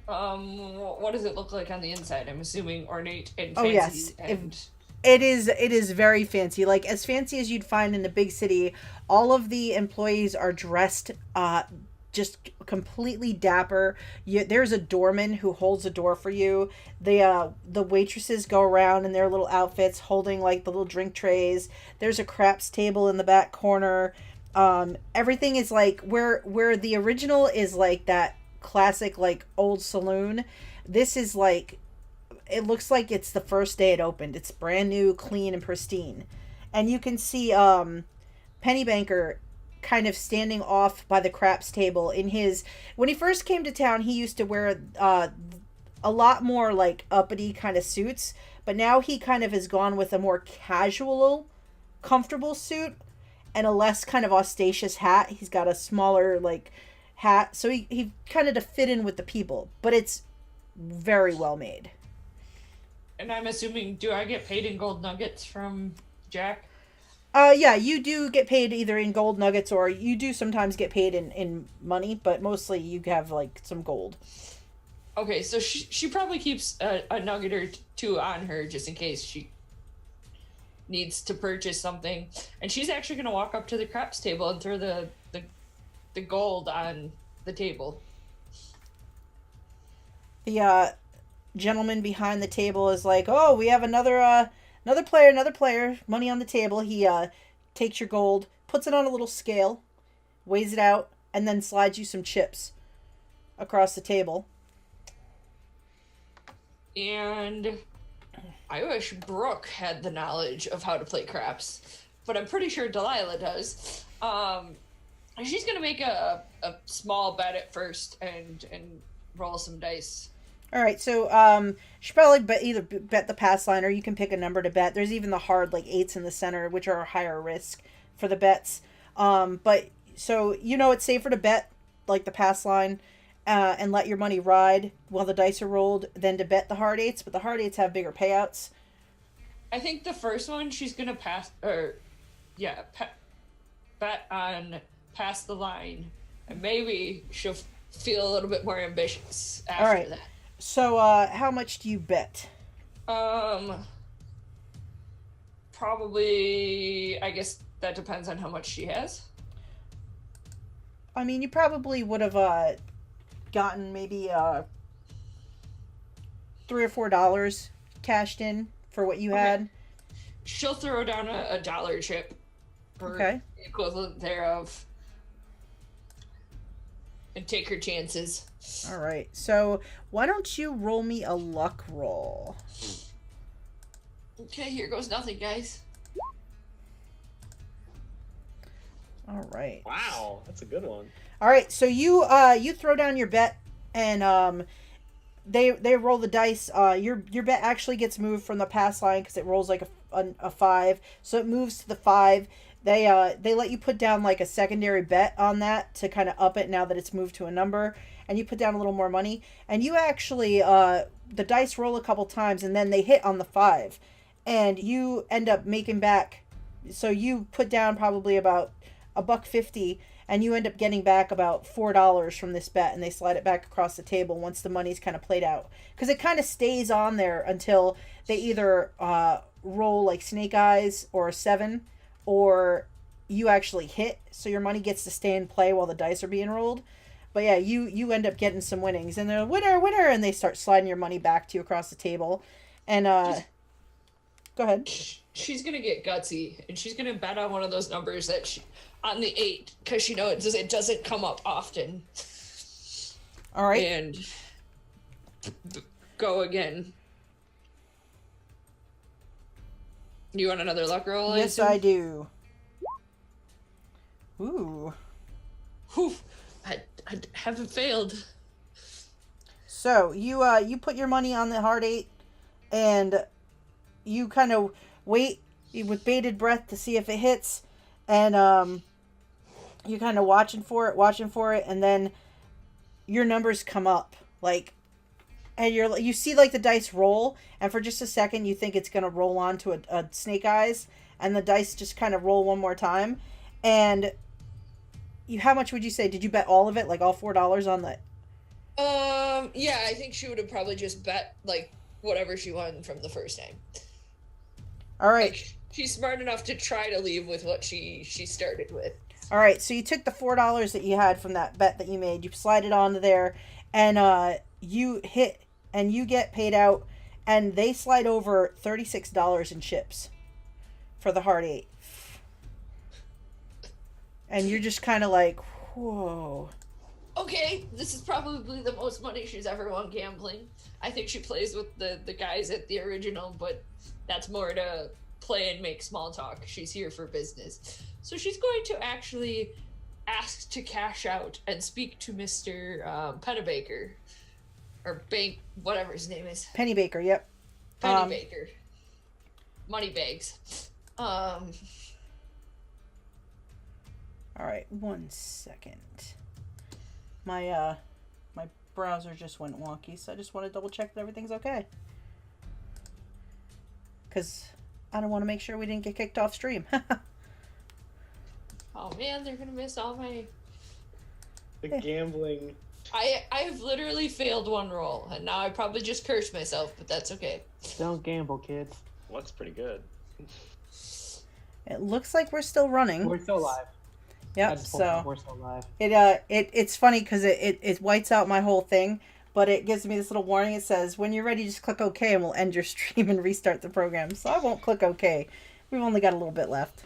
What does it look like on the inside? I'm assuming ornate and Oh, fancy. yes. And It is very fancy, like as fancy as you'd find in a big city. All of the employees are dressed just completely dapper. There's a doorman who holds the door for you. The waitresses go around in their little outfits holding like the little drink trays. There's a craps table in the back corner. Everything is like where the original is like that classic like old saloon. This is like, it looks like it's the first day it opened. It's brand new, clean, and pristine. And you can see Pennebaker kind of standing off by the craps table in his... When he first came to town, he used to wear a lot more like uppity kind of suits. But now he kind of has gone with a more casual, comfortable suit and a less kind of ostentatious hat. He's got a smaller like hat. So he kind of to fit in with the people. But it's very well made. And I'm assuming, do I get paid in gold nuggets from Jack? Yeah, you do get paid either in gold nuggets or you do sometimes get paid in money, but mostly you have like some gold. Okay, so she probably keeps a nugget or two on her just in case she needs to purchase something. And she's actually going to walk up to the craps table and throw the gold on the table. The gentleman behind the table is like, "Oh, we have another player, money on the table." He takes your gold, puts it on a little scale, weighs it out, and then slides you some chips across the table. And I wish Brooke had the knowledge of how to play craps, but I'm pretty sure Delilah does. She's gonna make a small bet at first and roll some dice. All right, so she probably either bet the pass line or you can pick a number to bet. There's even the hard like 8s in the center, which are a higher risk for the bets. But so it's safer to bet like the pass line and let your money ride while the dice are rolled than to bet the hard 8s. But the hard 8s have bigger payouts. I think the first one she's gonna bet on pass the line, and maybe she'll feel a little bit more ambitious after All right. that. So, how much do you bet? Probably, I guess that depends on how much she has. I mean, you probably would have gotten maybe $3 or $4 cashed in for what you had. She'll throw down a dollar chip, or Okay. the equivalent thereof, and take her chances. All right. So, why don't you roll me a luck roll? Okay, here goes nothing, guys. All right. Wow, that's a good one. All right. So you throw down your bet, and they roll the dice. Your bet actually gets moved from the pass line because it rolls like a 5, so it moves to the 5. They let you put down like a secondary bet on that to kind of up it now that it's moved to a number, and you put down a little more money, and you actually the dice roll a couple times and then they hit on the 5, and you end up making back. So you put down probably about $1.50, and you end up getting back about $4 from this bet, and they slide it back across the table once the money's kind of played out, because it kind of stays on there until they either roll like snake eyes or a 7, or you actually hit, so your money gets to stay in play while the dice are being rolled. But yeah, you end up getting some winnings, and they're winner, and they start sliding your money back to you across the table. And go ahead. She's gonna get gutsy, and she's gonna bet on one of those numbers that on the 8, because she knows it doesn't come up often. All right. And go again. You want another luck roll? Yes, I do. Ooh. Whew. I haven't failed. So you put your money on the hard 8, and you kind of wait with bated breath to see if it hits, and you're kind of watching for it, and then your numbers come up, like, and you see like the dice roll, and for just a second you think it's gonna roll on to a snake eyes, and the dice just kind of roll one more time. And how much would you say? Did you bet all of it, like all $4 on the? Yeah, I think she would have probably just bet like whatever she won from the first time. All right. Like, she's smart enough to try to leave with what she started with. All right, so you took the $4 that you had from that bet that you made, you slide it onto there, and you hit, and you get paid out, and they slide over $36 in chips for the hard 8. And you're just kind of like, whoa. Okay, this is probably the most money she's ever won gambling. I think she plays with the guys at the original, but that's more to play and make small talk. She's here for business. So she's going to actually ask to cash out and speak to Mr. Pennebaker. Or Bank, whatever his name is. Pennebaker, yep. Pennebaker. Moneybags. All right, 1 second. My browser just went wonky, so I just want to double check that everything's okay. Because I don't want to make sure we didn't get kicked off stream. Oh man, they're gonna miss all my... The gambling. I've literally failed one roll, and now I probably just cursed myself, but that's okay. Don't gamble, kids. Looks pretty good. It looks like we're still running. We're still live. Yep, so we're still live. it's funny because it whites out my whole thing, but it gives me this little warning. It says, when you're ready, just click OK and we'll end your stream and restart the program. So I won't click OK. We've only got a little bit left.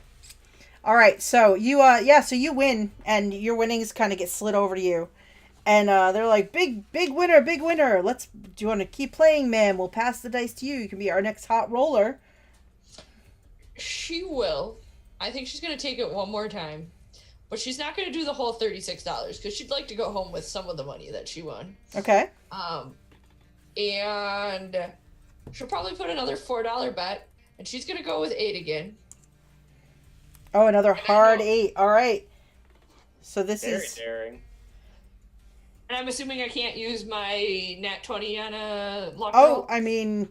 All right, so so you win, and your winnings kind of get slid over to you. And they're like, big winner, big winner. Do you want to keep playing, ma'am? We'll pass the dice to you. You can be our next hot roller. She will. I think she's going to take it one more time. But she's not going to do the whole $36 because she'd like to go home with some of the money that she won. Okay. And she'll probably put another $4 bet, and she's going to go with 8 again. Oh, another hard 8. All right. So this is Very daring. And I'm assuming I can't use my nat 20 on a luck Oh, roll. I mean,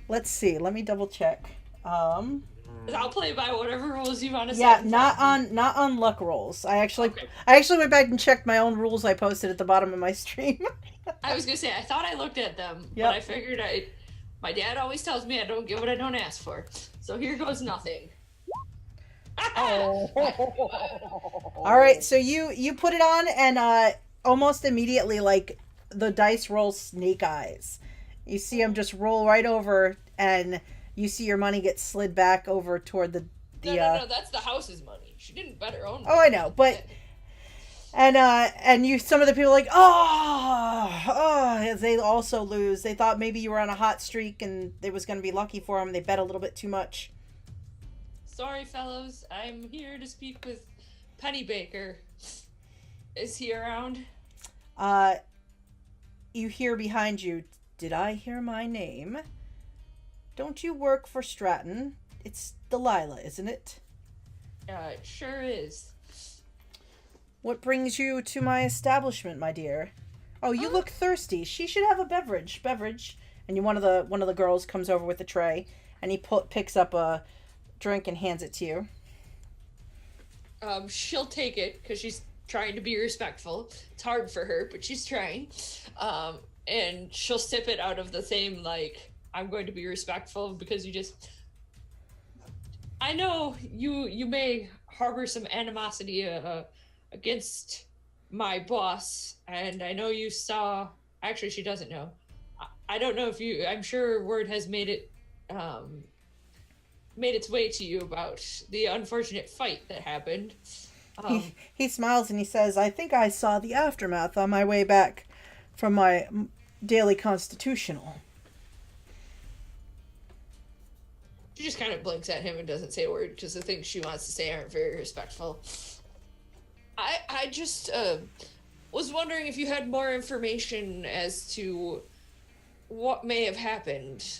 let's see. Let me double check. 'Cause I'll play by whatever rules you want to Yeah, set. not on luck rolls. I actually Okay. went back and checked my own rules I posted at the bottom of my stream. I was gonna say I thought I looked at them, Yep. but I figured my dad always tells me I don't get what I don't ask for. So here goes nothing. All right, so you put it on, and almost immediately, like, the dice roll snake eyes. You see them just roll right over, and you see your money get slid back over toward the No, that's the house's money. She didn't bet her own money. Oh, I know, but and you, some of the people are like, as they also lose. They thought maybe you were on a hot streak and it was going to be lucky for them. They bet a little bit too much. Sorry, fellows. I'm here to speak with Pennebaker. Is he around? You hear behind you, did I hear my name? Don't you work for Stratton? It's Delilah, isn't it? It sure is. What brings you to my establishment, my dear? Oh, you look thirsty. She should have a beverage. And one of the girls comes over with a tray, and he picks up a drink and hands it to you. She'll take it because she's trying to be respectful. It's hard for her, but she's trying. And she'll sip it out of the same, like, I'm going to be respectful because you just... I know you may harbor some animosity against my boss, and I know you saw... Actually, she doesn't know. I don't know if you... I'm sure word has made its way to you about the unfortunate fight that happened. He smiles and he says, I think I saw the aftermath on my way back from my daily constitutional. She just kind of blinks at him and doesn't say a word because the things she wants to say aren't very respectful. I just was wondering if you had more information as to what may have happened.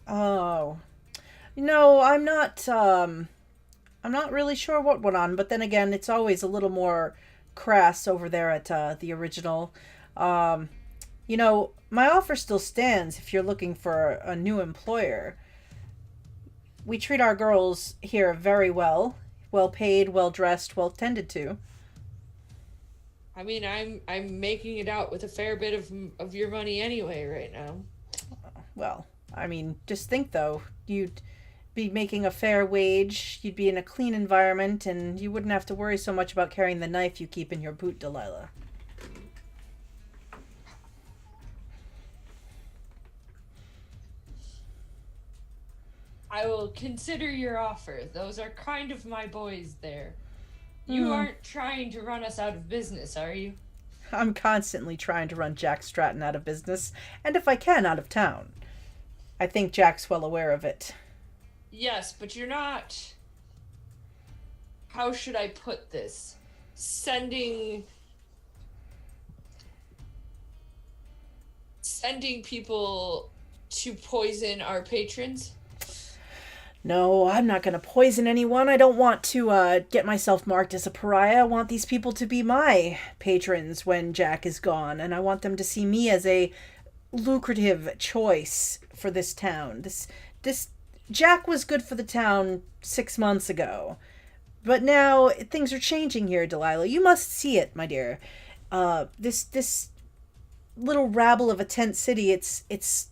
Oh. No, I'm not really sure what went on, but then again, it's always a little more crass over there at the original. My offer still stands if you're looking for a new employer. we treat our girls here very well. Well paid, well dressed, well tended to. I mean, I'm making it out with a fair bit of your money anyway right now. Well, I mean, just think though, you'd be making a fair wage, you'd be in a clean environment, and you wouldn't have to worry so much about carrying the knife you keep in your boot, Delilah. I will consider your offer. Those are kind of my boys there. You aren't trying to run us out of business, are you? I'm constantly trying to run Jack Stratton out of business, and if I can, out of town. I think Jack's well aware of it. Yes, but you're not... How should I put this? Sending people to poison our patrons? No, I'm not going to poison anyone. I don't want to get myself marked as a pariah. I want these people to be my patrons when Jack is gone, and I want them to see me as a lucrative choice for this town. This Jack was good for the town 6 months ago, but now things are changing here, Delilah. You must see it, my dear. This little rabble of a tent city, it's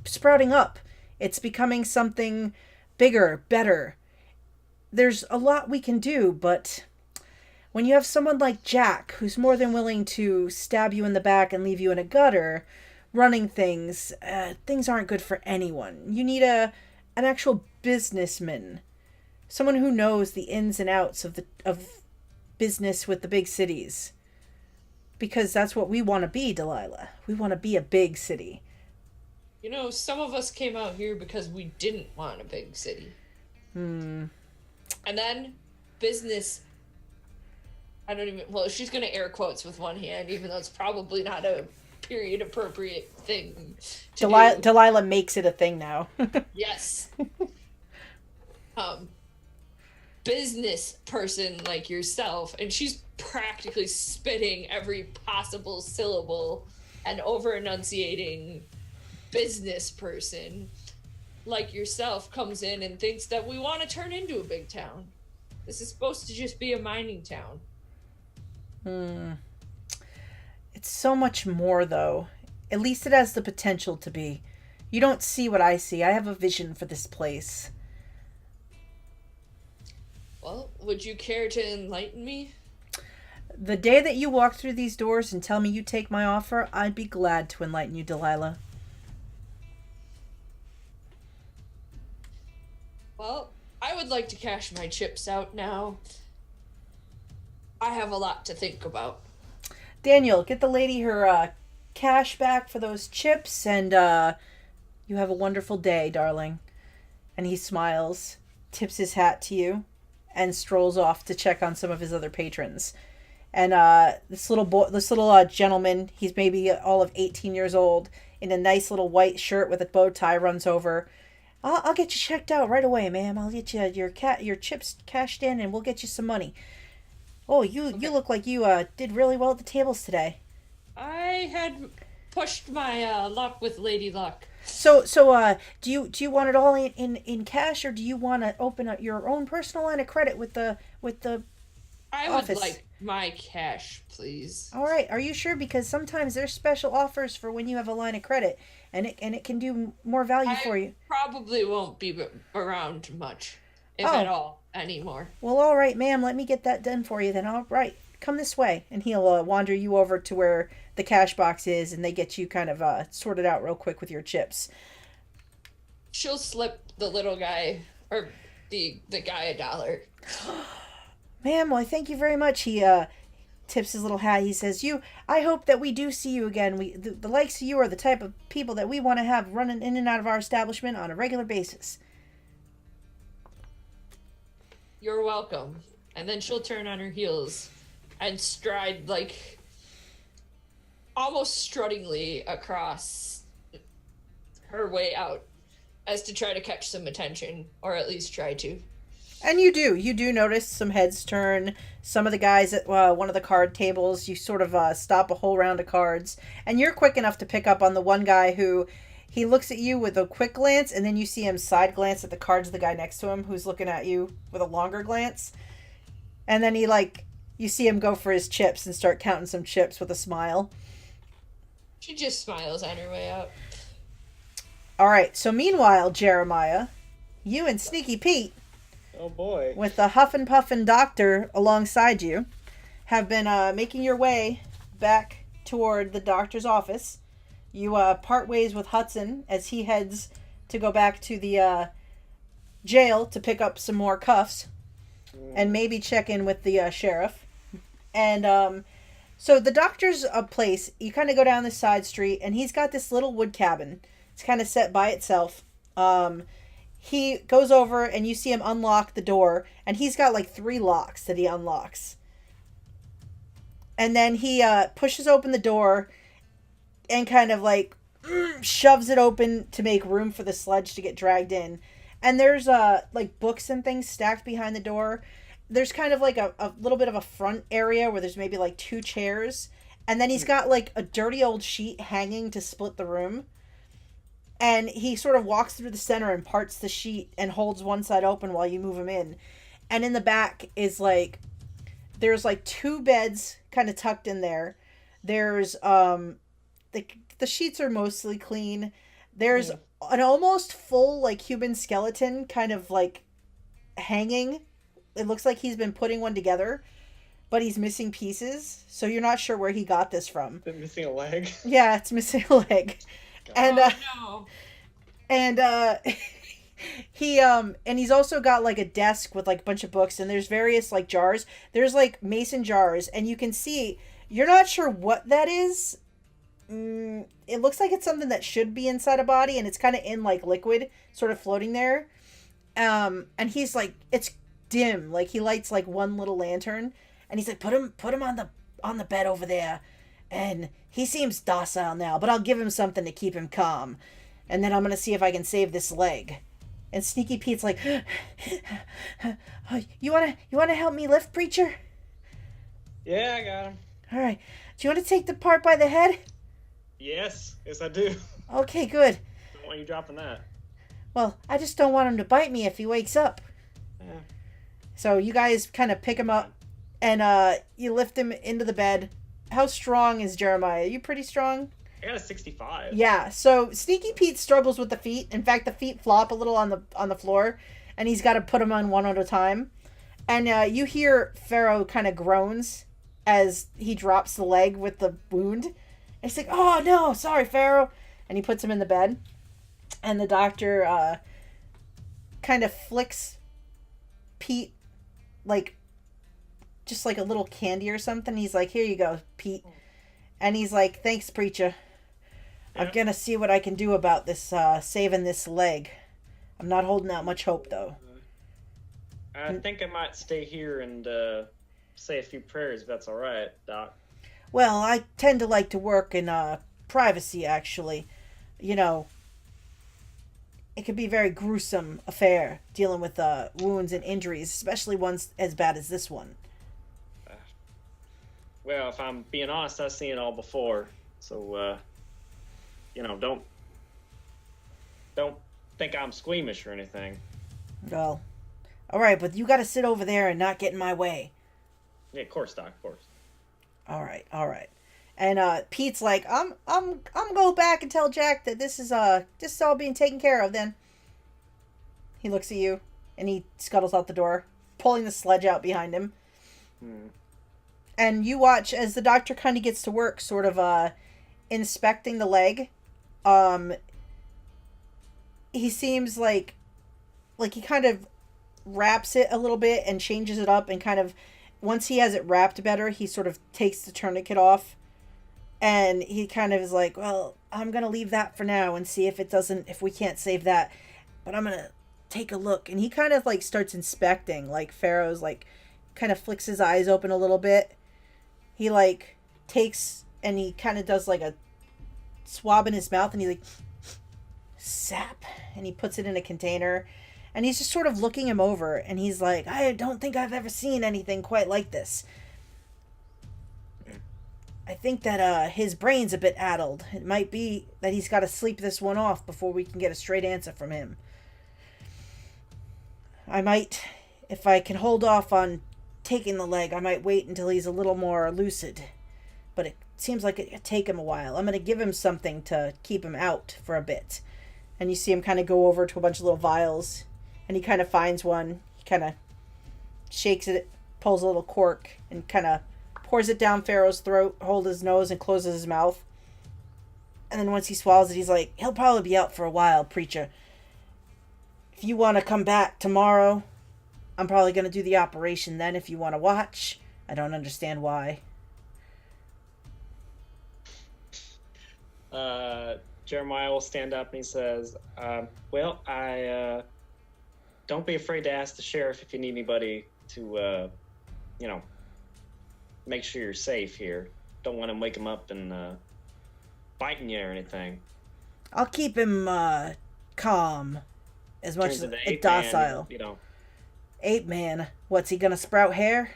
sprouting up. It's becoming something bigger, better. There's a lot we can do, but when you have someone like Jack, who's more than willing to stab you in the back and leave you in a gutter, running things, things aren't good for anyone. You need an actual businessman, someone who knows the ins and outs of business with the big cities. Because that's what we want to be, Delilah. We want to be a big city. You know, some of us came out here because we didn't want a big city. And then business... Well, she's going to air quotes with one hand, even though it's probably not a period-appropriate thing to do. Delilah makes it a thing now. Yes. Business person like yourself, and she's practically spitting every possible syllable and over-enunciating... business person like yourself comes in and thinks that we want to turn into a big town. This is supposed to just be a mining town. It's so much more, though. At least it has the potential to be. You don't see what I see. I have a vision for this place. Well, would you care to enlighten me? The day that you walk through these doors and tell me you take my offer, I'd be glad to enlighten you, Delilah. Well, I would like to cash my chips out now. I have a lot to think about. Daniel, get the lady her cash back for those chips, and you have a wonderful day, darling. And he smiles, tips his hat to you, and strolls off to check on some of his other patrons. And this little gentleman, he's maybe all of 18 years old, in a nice little white shirt with a bow tie, runs over. I'll get you checked out right away, ma'am. I'll get you your chips cashed in, and we'll get you some money. Oh, you look like you did really well at the tables today. I had pushed my luck with Lady Luck. So do you want it all in cash, or do you want to open up your own personal line of credit with the I office? would like my cash, please. All right. Are you sure? Because sometimes there's special offers for when you have a line of credit, and it can do more value for you. Probably won't be around much, if at all, anymore. Well, all right, ma'am. Let me get that done for you then. All right. Come this way. And he'll wander you over to where the cash box is, and they get you kind of sorted out real quick with your chips. She'll slip the little guy, or the guy, $1. Ma'am, well, thank you very much. He tips his little hat. He says, I hope that we do see you again. The likes of you are the type of people that we want to have running in and out of our establishment on a regular basis. You're welcome. And then she'll turn on her heels and stride, like, almost struttingly across her way out as to try to catch some attention, or at least try to. And you do notice some heads turn. Some of the guys at one of the card tables, you sort of stop a whole round of cards, and you're quick enough to pick up on the one guy who He looks at you with a quick glance, and then you see him side glance at the cards of the guy next to him who's looking at you with a longer glance. And then you see him go for his chips and start counting some chips with a smile. She just smiles on her way out. All right, so meanwhile, Jeremiah, you and Sneaky Pete, Oh boy. with the Huff and Puffin doctor alongside you, have been making your way back toward the doctor's office. You part ways with Hudson as he heads to go back to the jail to pick up some more cuffs and maybe check in with the sheriff. And so the doctor's place, you kind of go down this side street, and he's got this little wood cabin. It's kind of set by itself. He goes over, and you see him unlock the door, and he's got like 3 locks that he unlocks. And then he pushes open the door and kind of like shoves it open to make room for the sledge to get dragged in. And there's like books and things stacked behind the door. There's kind of like a little bit of a front area where there's maybe like 2 chairs. And then he's got like a dirty old sheet hanging to split the room. And he sort of walks through the center and parts the sheet and holds one side open while you move him in. And in the back is like, there's like 2 beds kind of tucked in there. There's, the sheets are mostly clean. There's an almost full like human skeleton kind of like hanging. It looks like he's been putting one together, but he's missing pieces. So you're not sure where he got this from. Been missing a leg. Yeah, it's missing a leg. And no. and he's also got like a desk with like a bunch of books, and there's various like jars. There's like mason jars, and you can see you're not sure what that is. It looks like it's something that should be inside a body, and it's kind of in like liquid, sort of floating there. And he's like, it's dim. Like he lights like one little lantern, and he's like, put him on the bed over there, and he seems docile now, but I'll give him something to keep him calm, and then I'm gonna see if I can save this leg. And Sneaky Pete's like, you wanna help me lift, preacher? Yeah, I got him. All right. Do you want to take the part by the head? Yes, I do. Okay, good. Don't want you dropping that. Well, I just don't want him to bite me if he wakes up. Yeah. So you guys kind of pick him up, and you lift him into the bed. How strong is Jeremiah? Are you pretty strong? I got a 65. Yeah. So Sneaky Pete struggles with the feet. In fact, the feet flop a little on the floor, and he's got to put them on one at a time. And you hear Pharaoh kind of groans as he drops the leg with the wound. And he's like, "Oh no, sorry, Pharaoh," and he puts him in the bed. And the doctor kind of flicks Pete like just like a little candy or something. He's like, "Here you go, Pete." And he's like, "Thanks, preacher. I'm gonna see what I can do about this saving this leg. I'm not holding out much hope though." I think I might stay here and say a few prayers if that's all right, Doc. Well, I tend to like to work in privacy, actually. You know, it could be a very gruesome affair dealing with wounds and injuries, especially ones as bad as this one. Well, if I'm being honest, I've seen it all before. So, don't think I'm squeamish or anything. Well, all right, but you got to sit over there and not get in my way. Yeah, of course, Doc, of course. All right. And Pete's like, I'm go back and tell Jack that this is all being taken care of. Then he looks at you and he scuttles out the door, pulling the sledge out behind him. And you watch as the doctor kind of gets to work, sort of inspecting the leg. He seems like he kind of wraps it a little bit and changes it up, and kind of once he has it wrapped better, he sort of takes the tourniquet and he kind of is like, "Well, I'm gonna leave that for now and see if we can't save that, but I'm gonna take a look." And he kind of like starts inspecting, like Pharaoh's like kind of flicks his eyes open a little bit. He like takes and he kind of does like a swab in his mouth, and he's like, "Sap," and he puts it in a container. And he's just sort of looking him over, and he's like, "I don't think I've ever seen anything quite like this." I think that his brain's a bit addled. It might be that he's got to sleep this one off before we can get a straight answer from him. I might, if I can hold off on taking the leg, I might wait until he's a little more lucid. But it seems like it'd take him a while. I'm going to give him something to keep him out for a bit. And you see him kind of go over to a bunch of little vials. And he kind of finds one. He kind of shakes it, pulls a little cork, and kind of pours it down Pharaoh's throat, holds his nose, and closes his mouth. And then once he swallows it, he's like, he'll probably be out for a while, preacher. If you want to come back tomorrow, I'm probably going to do the operation then if you want to watch. I don't understand why. Jeremiah will stand up and he says, well, I don't be afraid to ask the sheriff if you need anybody to, make sure you're safe here. Don't want him wake him up and biting you or anything. I'll keep him calm as much as docile. Man, Ape man, what's he gonna sprout hair?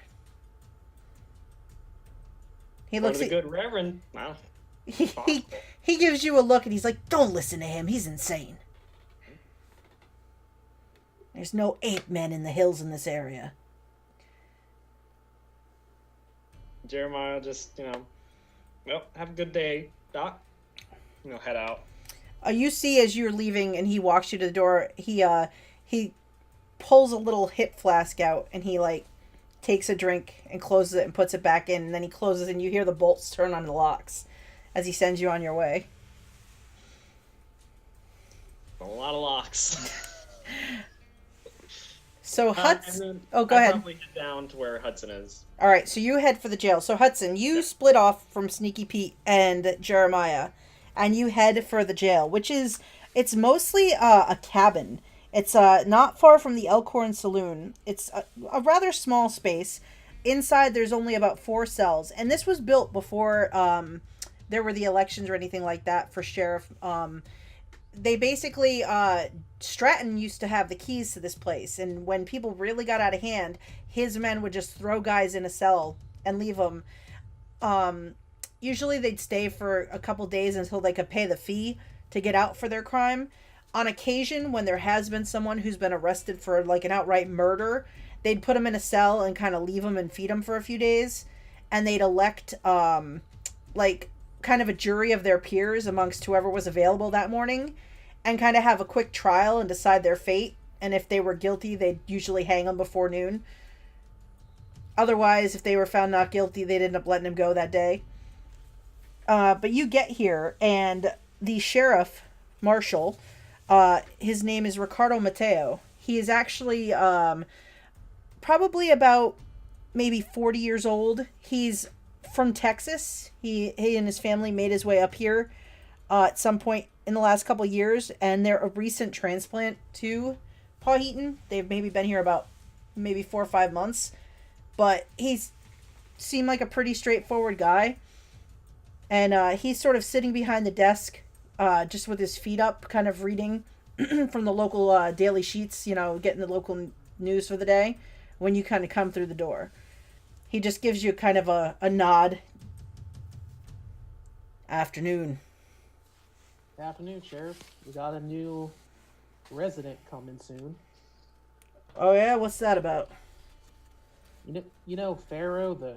He looks at good reverend. Well, he gives you a look and he's like, don't listen to him, he's insane. There's no ape men in the hills in this area. Jeremiah just, well, have a good day, Doc. Head out. You see as you're leaving and he walks you to the door, he pulls a little hip flask out and he takes a drink and closes it and puts it back in, and then he closes and you hear the bolts turn on the locks as he sends you on your way. A lot of locks. So Hudson... go I'll ahead. probably head down to where Hudson is. All right, so you head for the jail. So Hudson, you split off from Sneaky Pete and Jeremiah, and you head for the jail, which is... It's mostly a cabin. It's not far from the Elkhorn Saloon. It's a rather small space. Inside, there's only about 4 cells, and this was built before there were the elections or anything like that for sheriff. They basically... Stratton used to have the keys to this place, and when people really got out of hand, his men would just throw guys in a cell and leave them. Usually they'd stay for a couple days until they could pay the fee to get out for their crime. On occasion, when there has been someone who's been arrested for an outright murder, they'd put them in a cell and kind of leave them and feed them for a few days, and they'd elect kind of a jury of their peers amongst whoever was available that morning, and kind of have a quick trial and decide their fate. And if they were guilty, they'd usually hang them before noon. Otherwise, if they were found not guilty, they'd end up letting them go that day. But you get here, and the sheriff, Marshal, his name is Ricardo Mateo. He is actually probably about maybe 40 years old. He's from Texas. He and his family made his way up here at some point in the last couple years, and they're a recent transplant to Pawheton. They've maybe been here about 4 or 5 months, but he's seemed like a pretty straightforward guy, and he's sort of sitting behind the desk, just with his feet up, kind of reading from the local daily sheets, getting the local news for the day when you kind of come through the door. He just gives you kind of a nod. Afternoon. Afternoon, Sheriff. We got a new resident coming soon. Oh yeah, what's that about? You know Pharaoh, the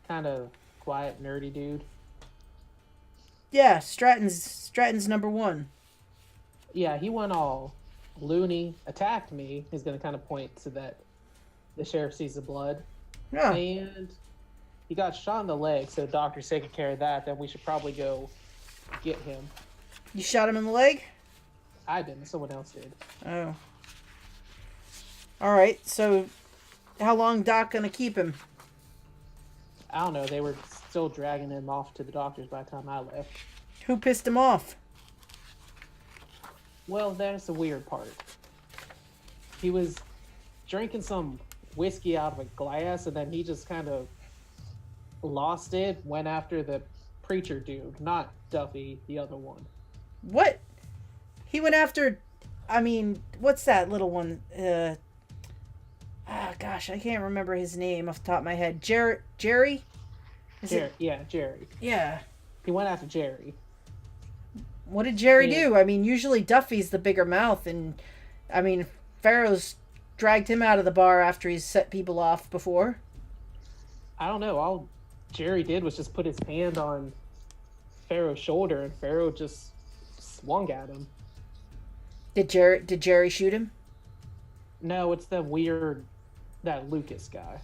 kind of quiet, nerdy dude? Yeah, Stratton's number 1. Yeah, he went all loony, attacked me. He's going to kind of point to that. The sheriff sees the blood. Yeah. And he got shot in the leg, so the doctor's taking care of that. Then we should probably go get him. You shot him in the leg? I didn't. Someone else did. Oh. Alright, so how long Doc gonna keep him? I don't know. They were still dragging him off to the doctors by the time I left. Who pissed him off? Well, that's the weird part. He was drinking some whiskey out of a glass, and then he just kind of lost it, went after the preacher dude, not Duffy, the other one. What? He went after... what's that little one? Gosh, I can't remember his name off the top of my head. Jerry? Jerry. Yeah. He went after Jerry. What did Jerry Yeah. do? I mean, usually Duffy's the bigger mouth, and I mean, Pharaoh's dragged him out of the bar after he's set people off before. I don't know. All Jerry did was just put his hand on Pharaoh's shoulder, and Pharaoh just swung at him. Did Jerry shoot him? No, it's that Lucas guy.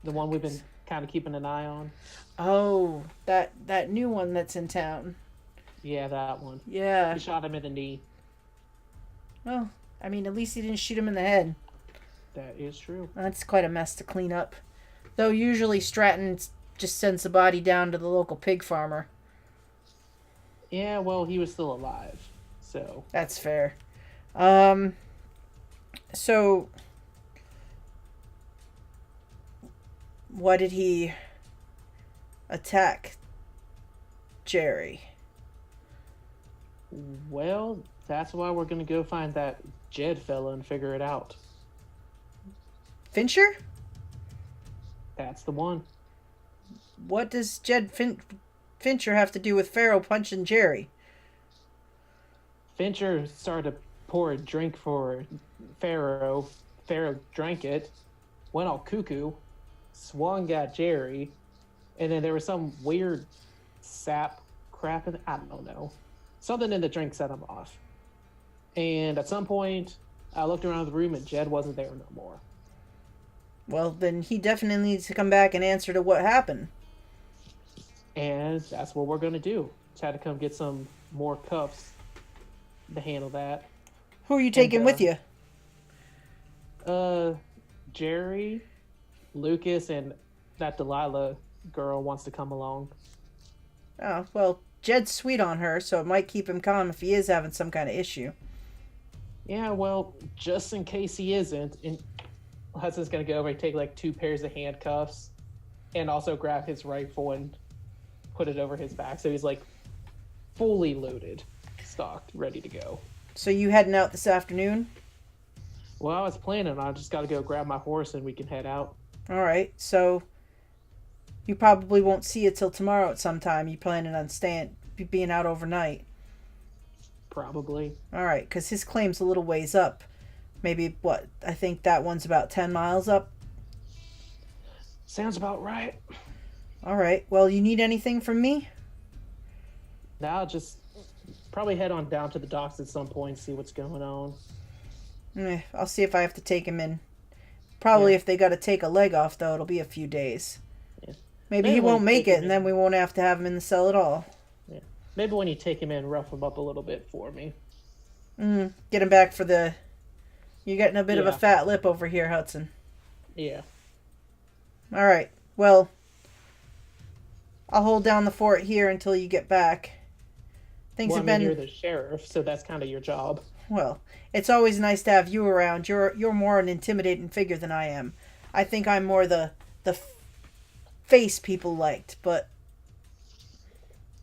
The one we've been kind of keeping an eye on. Oh, that new one that's in town. Yeah, that one. Yeah. He shot him in the knee. Well, I mean, at least he didn't shoot him in the head. That is true. That's quite a mess to clean up. Though usually Stratton just sends the body down to the local pig farmer. Yeah, well, he was still alive, so. That's fair. So why did he attack Jerry? Well, that's why we're gonna go find that Jed fella and figure it out. Fincher? That's the one. What does Fincher have to do with Pharaoh punching Jerry? Fincher started to pour a drink for Pharaoh. Pharaoh drank it, went all cuckoo, swung at Jerry, and then there was some weird sap crap in I don't know. Something in the drink set him off. And at some point, I looked around the room and Jed wasn't there no more. Well, then he definitely needs to come back and answer to what happened. And that's what we're going to do. Just had to come get some more cuffs to handle that. Who are you taking with you? Jerry, Lucas, and that Delilah girl wants to come along. Oh, well, Jed's sweet on her, so it might keep him calm if he is having some kind of issue. Yeah, well, just in case he isn't, and Hudson's going to go over and take like 2 pairs of handcuffs and also grab his rifle and put it over his back. So he's like fully loaded, stocked, ready to go. So you heading out this afternoon? Well, I was planning. I just got to go grab my horse and we can head out. All right, so you probably won't see it till tomorrow at some time. You planning on being out overnight? Probably. All right, because his claim's a little ways up. Maybe, what, I think that one's about 10 miles up. Sounds about right. All right, well, you need anything from me? Now I'll just probably head on down to the docks at some point, see what's going on. I'll see if I have to take him in. Probably Yeah. if they got to take a leg off, though, it'll be a few days. Yeah. Maybe Maybe he when won't you make take it, him and then in. we won't have to have him in the cell at all. Yeah. Maybe when you take him in, rough him up a little bit for me. Get him back for the... You're getting a bit of a Yeah. fat lip over here, Hudson. Yeah. All right, well, I'll hold down the fort here until you get back. Things Well, have I mean, been... you're the sheriff, so that's kind of your job. Well, it's always nice to have you around. You're more an intimidating figure than I am. I think I'm more the face people liked, but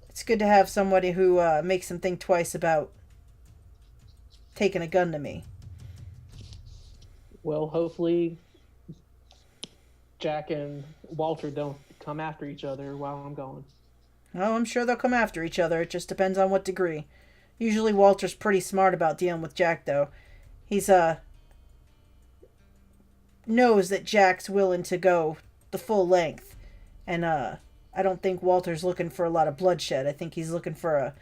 it's good to have somebody who makes them think twice about taking a gun to me. Well, hopefully Jack and Walter don't come after each other while I'm gone. Oh, I'm sure they'll come after each other. It just depends on what degree. Usually Walter's pretty smart about dealing with Jack, though. He's, knows that Jack's willing to go the full length. And, I don't think Walter's looking for a lot of bloodshed. I think he's looking for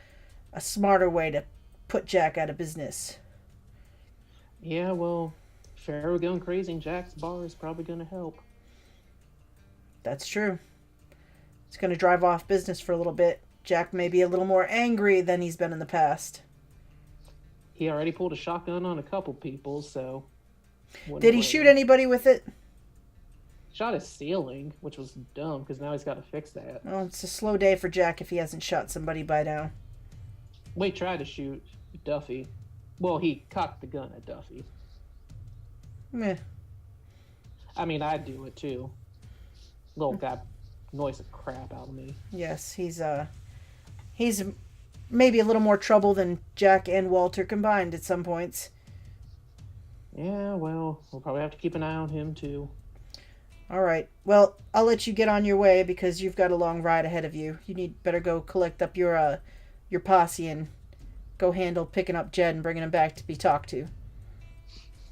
a smarter way to put Jack out of business. Yeah, well, Pharaoh going crazy in Jack's bar is probably going to help. That's true. It's going to drive off business for a little bit. Jack may be a little more angry than he's been in the past. He already pulled a shotgun on a couple people, so... Did he shoot anybody with it? Shot his ceiling, which was dumb, because now he's got to fix that. Well, it's a slow day for Jack if he hasn't shot somebody by now. Wade tried to shoot Duffy. Well, he cocked the gun at Duffy. Meh. I mean, I'd do it, too. Little guy annoys the crap out of me. Yes, he's maybe a little more trouble than Jack and Walter combined at some points. Yeah, well, we'll probably have to keep an eye on him, too. All right. Well, I'll let you get on your way because you've got a long ride ahead of you. You need better go collect up your posse and go handle picking up Jed and bringing him back to be talked to.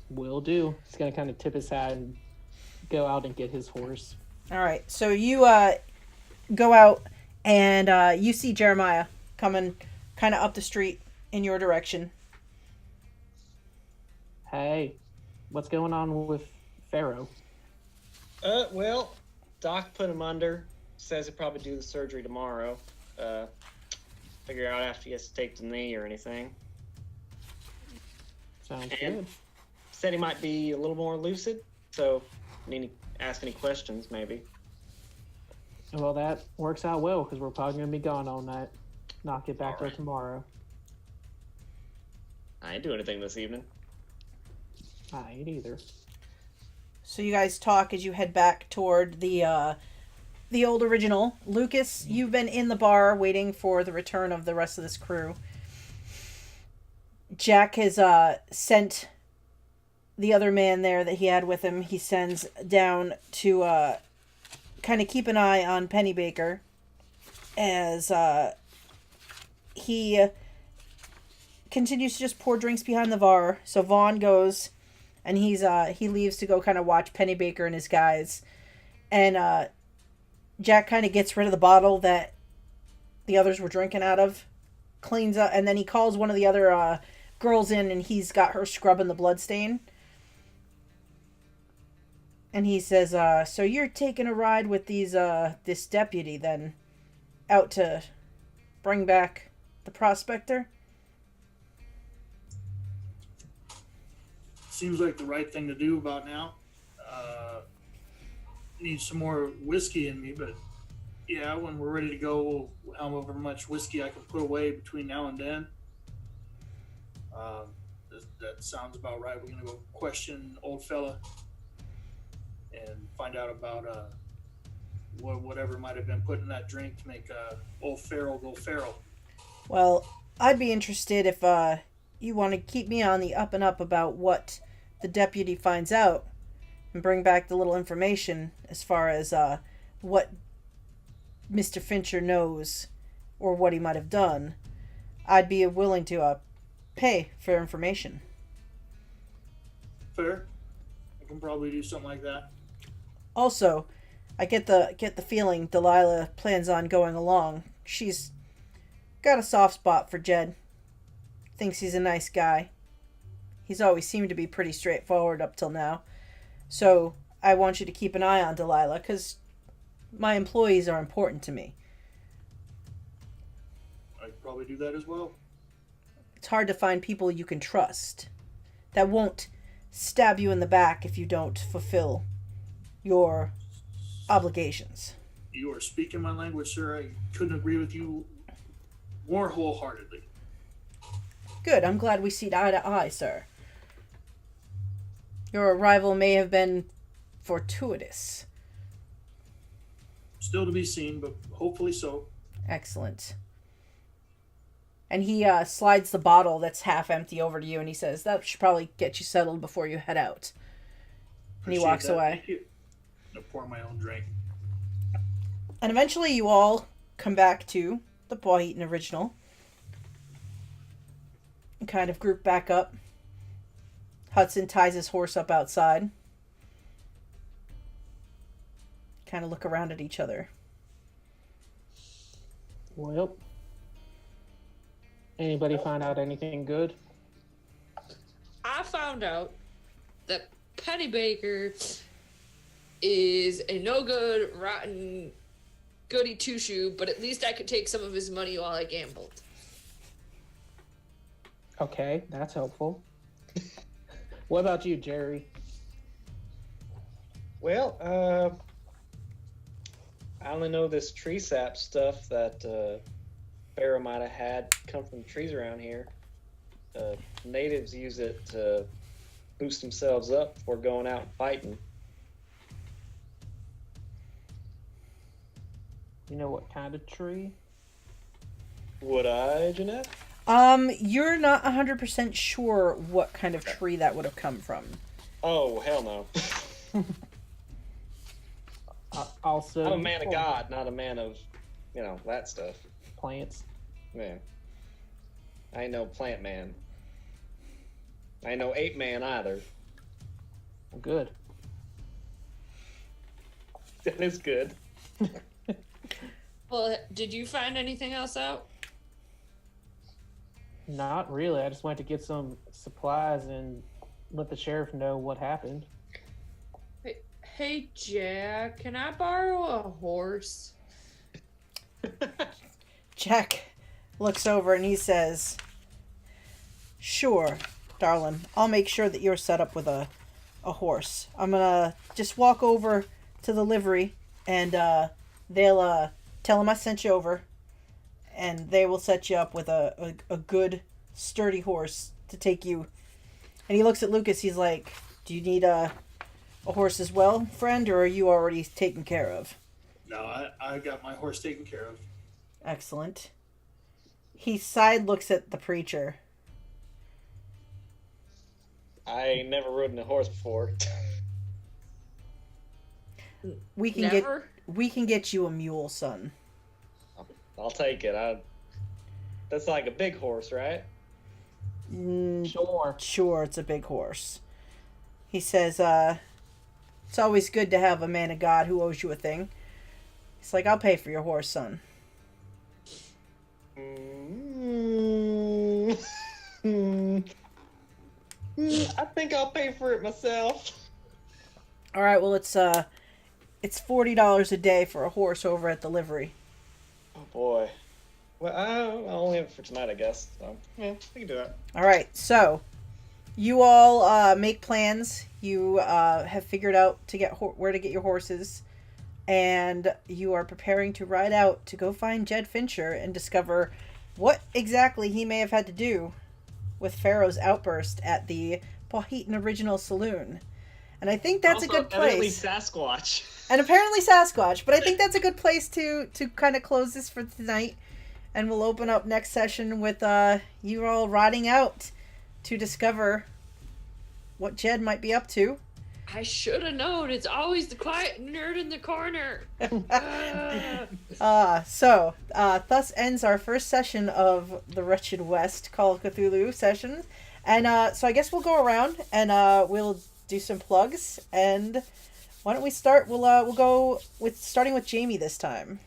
Will do. He's gonna kind of tip his hat and go out and get his horse. All right. So you go out and you see Jeremiah coming kind of up the street in your direction. Hey, what's going on with Pharaoh? Well, Doc put him under. Says he'll probably do the surgery tomorrow. Figure out after he gets to take the knee or anything. Sounds And good. said he might be a little more lucid, so need to ask any questions, maybe. Well, that works out well because we're probably gonna be gone all night. Not get back All till right. tomorrow. I ain't do anything this evening. I ain't either. So you guys talk as you head back toward the old original. Lucas, you've been in the bar waiting for the return of the rest of this crew. Jack has sent the other man there that he had with him. He sends down to kind of keep an eye on Pennebaker as he continues to just pour drinks behind the bar. So Vaughn goes and he leaves to go kind of watch Pennebaker and his guys. And Jack kind of gets rid of the bottle that the others were drinking out of, cleans up, and then he calls one of the other girls in, and he's got her scrubbing the bloodstain. And he says, so you're taking a ride with this deputy then, out to bring back the prospector? Seems like the right thing to do about now. Need some more whiskey in me, but yeah, when we're ready to go, however much whiskey I can put away between now and then. That sounds about right. We're gonna go question old fella and find out about whatever might have been put in that drink to make old Farrell go feral. Well, I'd be interested if you want to keep me on the up and up about what the deputy finds out and bring back the little information as far as what Mr. Fincher knows or what he might have done. I'd be willing to pay for information. Fair. I can probably do something like that. Also, I get the feeling Delilah plans on going along. She's got a soft spot for Jed. Thinks he's a nice guy. He's always seemed to be pretty straightforward up till now. So I want you to keep an eye on Delilah, because my employees are important to me. I could probably do that as well. It's hard to find people you can trust that won't stab you in the back if you don't fulfill your obligations. You are speaking my language, sir. I couldn't agree with you more wholeheartedly. Good, I'm glad we see eye to eye, sir. Your arrival may have been fortuitous. Still to be seen, but hopefully so. Excellent. And he slides the bottle that's half empty over to you, and he says, that should probably get you settled before you head out. And he Appreciate walks that. away. Thank you. I'm gonna pour my own drink. And eventually you all come back to the Pawheton original. And kind of group back up. Hudson ties his horse up outside. Kind of look around at each other. Well, anybody find out anything good? I found out that Pennebaker is a no good, rotten, goody two shoe, but at least I could take some of his money while I gambled. Okay, that's helpful. What about you, Jerry? Well, I only know this tree sap stuff that Pharaoh might have had come from trees around here. Natives use it to boost themselves up before going out and fighting. You know what kind of tree? Would I, Jeanette? You're not 100% sure what kind of tree that would have come from. Oh, hell no. Also, I'm a man of God, not a man of, that stuff. plants. Man. I ain't no plant man. I ain't no ape man either. Good. That is good. Well, did you find anything else out? Not really. I just went to get some supplies and let the sheriff know what happened. Hey, Jack, can I borrow a horse? Jack looks over and he says, "Sure, darling. I'll make sure that you're set up with a horse. I'm gonna just walk over to the livery and they'll tell them I sent you over and they will set you up with a good, sturdy horse to take you." And he looks at Lucas. He's like, "Do you need a horse as well, friend, or are you already taken care of?" No, I got my horse taken care of. Excellent. He side looks at the preacher. I ain't never ridden a horse before. We can Never? get you a mule, son. I'll take it. That's like a big horse, right? Sure, it's a big horse. He says, "It's always good to have a man of God who owes you a thing." He's like, "I'll pay for your horse, son." I think I'll pay for it myself. All right, well, it's $40 a day for a horse over at the livery. Oh boy. Well, I'll only have it for tonight, I guess. So, yeah, we can do that. All right, so you all make plans. You have figured out to get where to get your horses, and you are preparing to ride out to go find Jed Fincher and discover what exactly he may have had to do with Pharaoh's outburst at the Pawheton Original Saloon. And I think that's Also, a good evidently place. Sasquatch. And apparently Sasquatch, but I think that's a good place to kind of close this for tonight. And we'll open up next session with you all riding out to discover what Jed might be up to. I should have known. It's always the quiet nerd in the corner. So thus ends our first session of the Wretched West Call of Cthulhu session. And so I guess we'll go around and we'll do some plugs. And why don't we start? We'll go with starting with Jamie this time.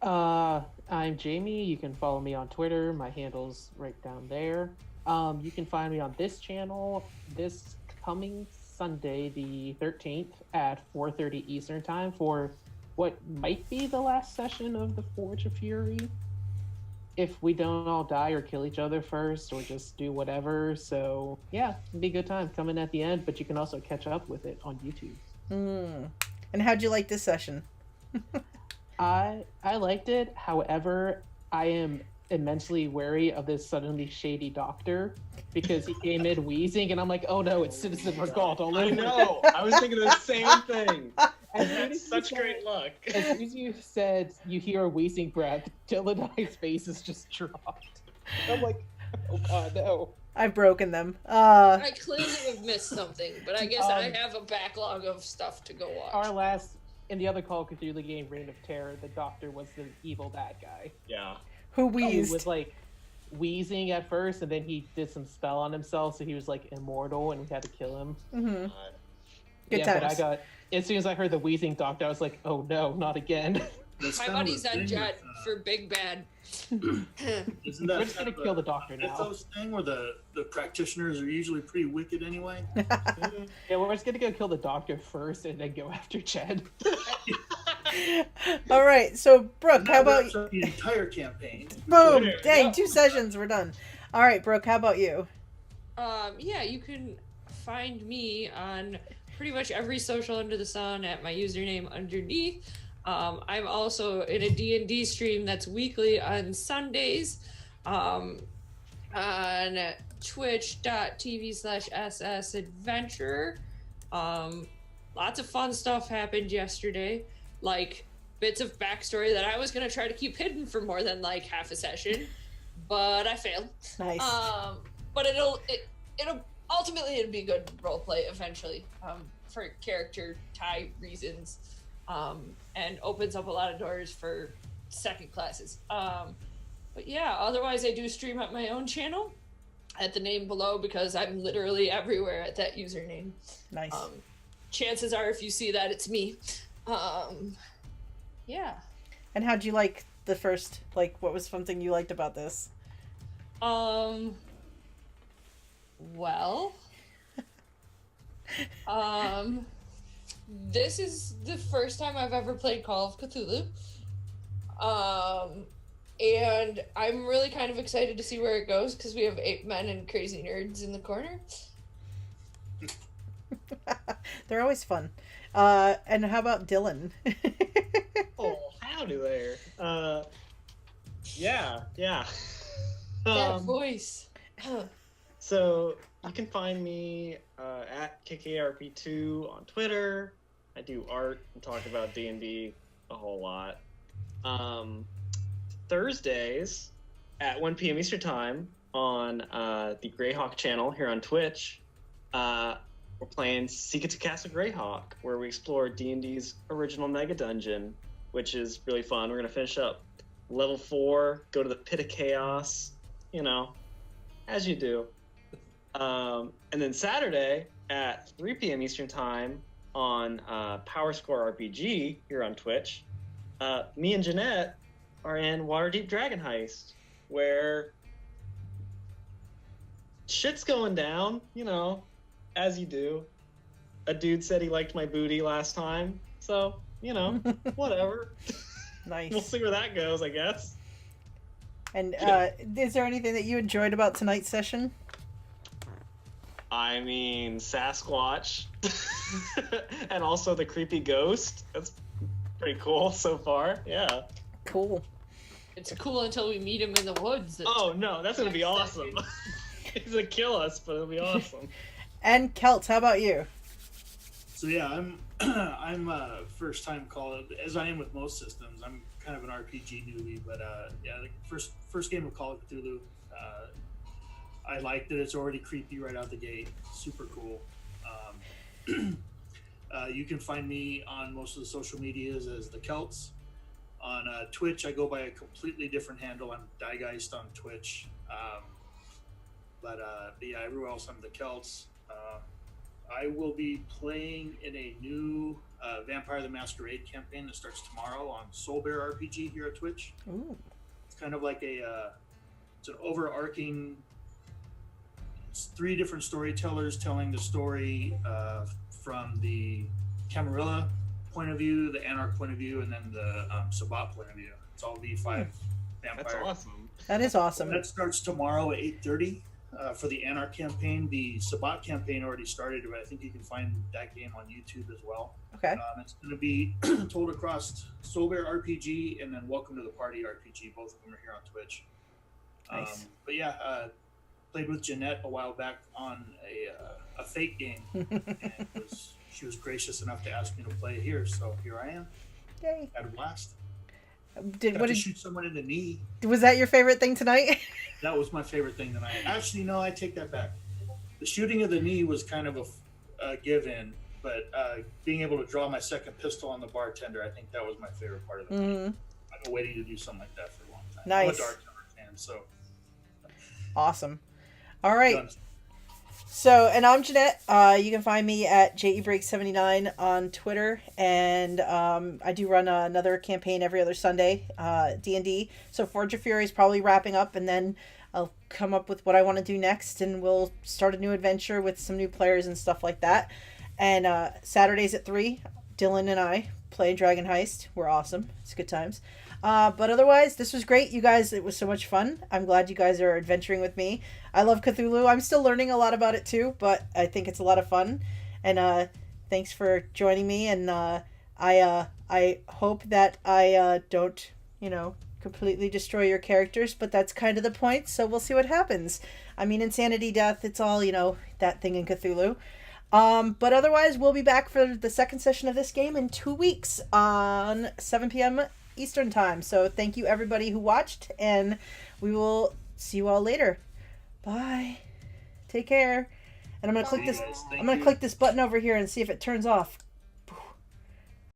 I'm Jamie. You can follow me on Twitter. My handle's right down there. You can find me on this channel this coming Sunday, the 13th at 4:30 Eastern Time for what might be the last session of the Forge of Fury. If we don't all die or kill each other first or just do whatever. So, yeah, it'll be a good time coming at the end, but you can also catch up with it on YouTube. And how'd you like this session? I liked it. However, I am immensely wary of this suddenly shady doctor because he came in wheezing, and I'm like, oh no, it's Citizen Regault all over. I know. I was thinking the same thing. That's such great luck. As soon as you said you hear a wheezing breath, Dylan and I's faces just dropped. I'm like, oh god, no. I've broken them. I clearly have missed something, but I guess I have a backlog of stuff to go watch. In the other Call of Cthulhu game, Reign of Terror, the doctor was the evil bad guy. Yeah. Who He wheezed? was like wheezing at first, and then he did some spell on himself, so he was like immortal, and we had to kill him. Mm-hmm. Good But times. as soon as I heard the wheezing doctor, I was like, oh no, not again. That's My kind of buddy's the on thing Jet with, for Big Bad. Isn't We're that just gonna kind of kill the doctor a now. mythos thing where the practitioners are usually pretty wicked anyway? Yeah, we're just gonna go kill the doctor first, and then go after Jed. All right, so Brooke, how about Wraps up the entire campaign? boom? There, Dang, yeah. 2 sessions, we're done. All right, Brooke, how about you? Yeah, you can find me on pretty much every social under the sun at my username underneath. I'm also in a D&D stream that's weekly on Sundays on twitch.tv/ssadventurer. Lots of fun stuff happened yesterday, like bits of backstory that I was going to try to keep hidden for more than like half a session, but I failed. Nice. But it'll ultimately it'll be good role play eventually. for character type reasons, and opens up a lot of doors for second classes. But yeah, otherwise I do stream at my own channel at the name below because I'm literally everywhere at that username. Nice. Chances are if you see that, it's me. Yeah. And how'd you like the first, like, what was something you liked about this? Well, this is the first time I've ever played Call of Cthulhu. And I'm really kind of excited to see where it goes because we have 8 men and crazy nerds in the corner. They're always fun. And how about Dylan? Oh, howdy there. Yeah. That voice. So you can find me at KKRP2 on Twitter. I do art and talk about D&D a whole lot. Thursdays at 1 p.m. Eastern Time on the Greyhawk channel here on Twitch. We're playing Secrets of Castle Greyhawk, where we explore D&D's original Mega Dungeon, which is really fun. We're going to finish up level 4, go to the Pit of Chaos, as you do. And then Saturday at 3 p.m. Eastern Time on Power Score RPG here on Twitch, me and Jeanette are in Waterdeep Dragon Heist, where shit's going down, as you do. A dude said he liked my booty last time, so, whatever. Nice. We'll see where that goes, I guess. And is there anything that you enjoyed about tonight's session? I mean, Sasquatch. And also the creepy ghost. That's pretty cool so far. Yeah. Cool. It's cool until we meet him in the woods. Oh, no, that's going to be awesome. He's going to kill us, but it'll be awesome. And Kelt, how about you? So yeah, I'm first time call as I am with most systems. I'm kind of an RPG newbie, but yeah, the first game of Call of Cthulhu, I like that it's already creepy right out the gate. Super cool. You can find me on most of the social medias as the Celts. On Twitch, I go by a completely different handle. I'm Diegeist on Twitch. But yeah, everywhere else I'm the Celts. I will be playing in a new Vampire the Masquerade campaign that starts tomorrow on Soul Bear RPG here at Twitch. Ooh. It's kind of like it's an overarching. It's 3 different storytellers telling the story from the Camarilla point of view, the Anarch point of view, and then the Sabbat point of view. It's all V5 Vampire. That's awesome. That is awesome. That starts tomorrow at 8:30 for the Anarch campaign. The Sabbat campaign already started, but I think you can find that game on YouTube as well. Okay. It's going to be told across Soul Bear RPG and then Welcome to the Party RPG. Both of them are here on Twitch. Nice. But yeah, played with Jeanette a while back on a fake game, and she was gracious enough to ask me to play here, so here I am. Yay. Had a blast. What What did did shoot someone in the knee? Was that your favorite thing tonight? That was my favorite thing tonight. Actually, no, I take that back. The shooting of the knee was kind of a give-in, but being able to draw my second pistol on the bartender, I think that was my favorite part of the night. I've been waiting to do something like that for a long time. Nice. I'm a Dark Tower fan, so. Awesome. All right. Done. So, and I'm Jeanette. You can find me at JEBreak79 on Twitter, and I do run another campaign every other Sunday, D&D. So Forge of Fury is probably wrapping up, and then I'll come up with what I want to do next, and we'll start a new adventure with some new players and stuff like that. And Saturdays at 3, Dylan and I play Dragon Heist. We're awesome. It's good times. But otherwise, this was great, you guys. It was so much fun. I'm glad you guys are adventuring with me. I love Cthulhu. I'm still learning a lot about it too, but I think it's a lot of fun. And thanks for joining me. And I hope that I don't, completely destroy your characters, but that's kind of the point. So we'll see what happens. I mean, insanity, death, it's all, that thing in Cthulhu. But otherwise, we'll be back for the second session of this game in 2 weeks on 7 p.m. Eastern Time. So thank you everybody who watched, and we will see you all later. Bye. Take care. and I'm gonna click See this. you guys. Thank I'm gonna you. click this button over here and see if it turns off.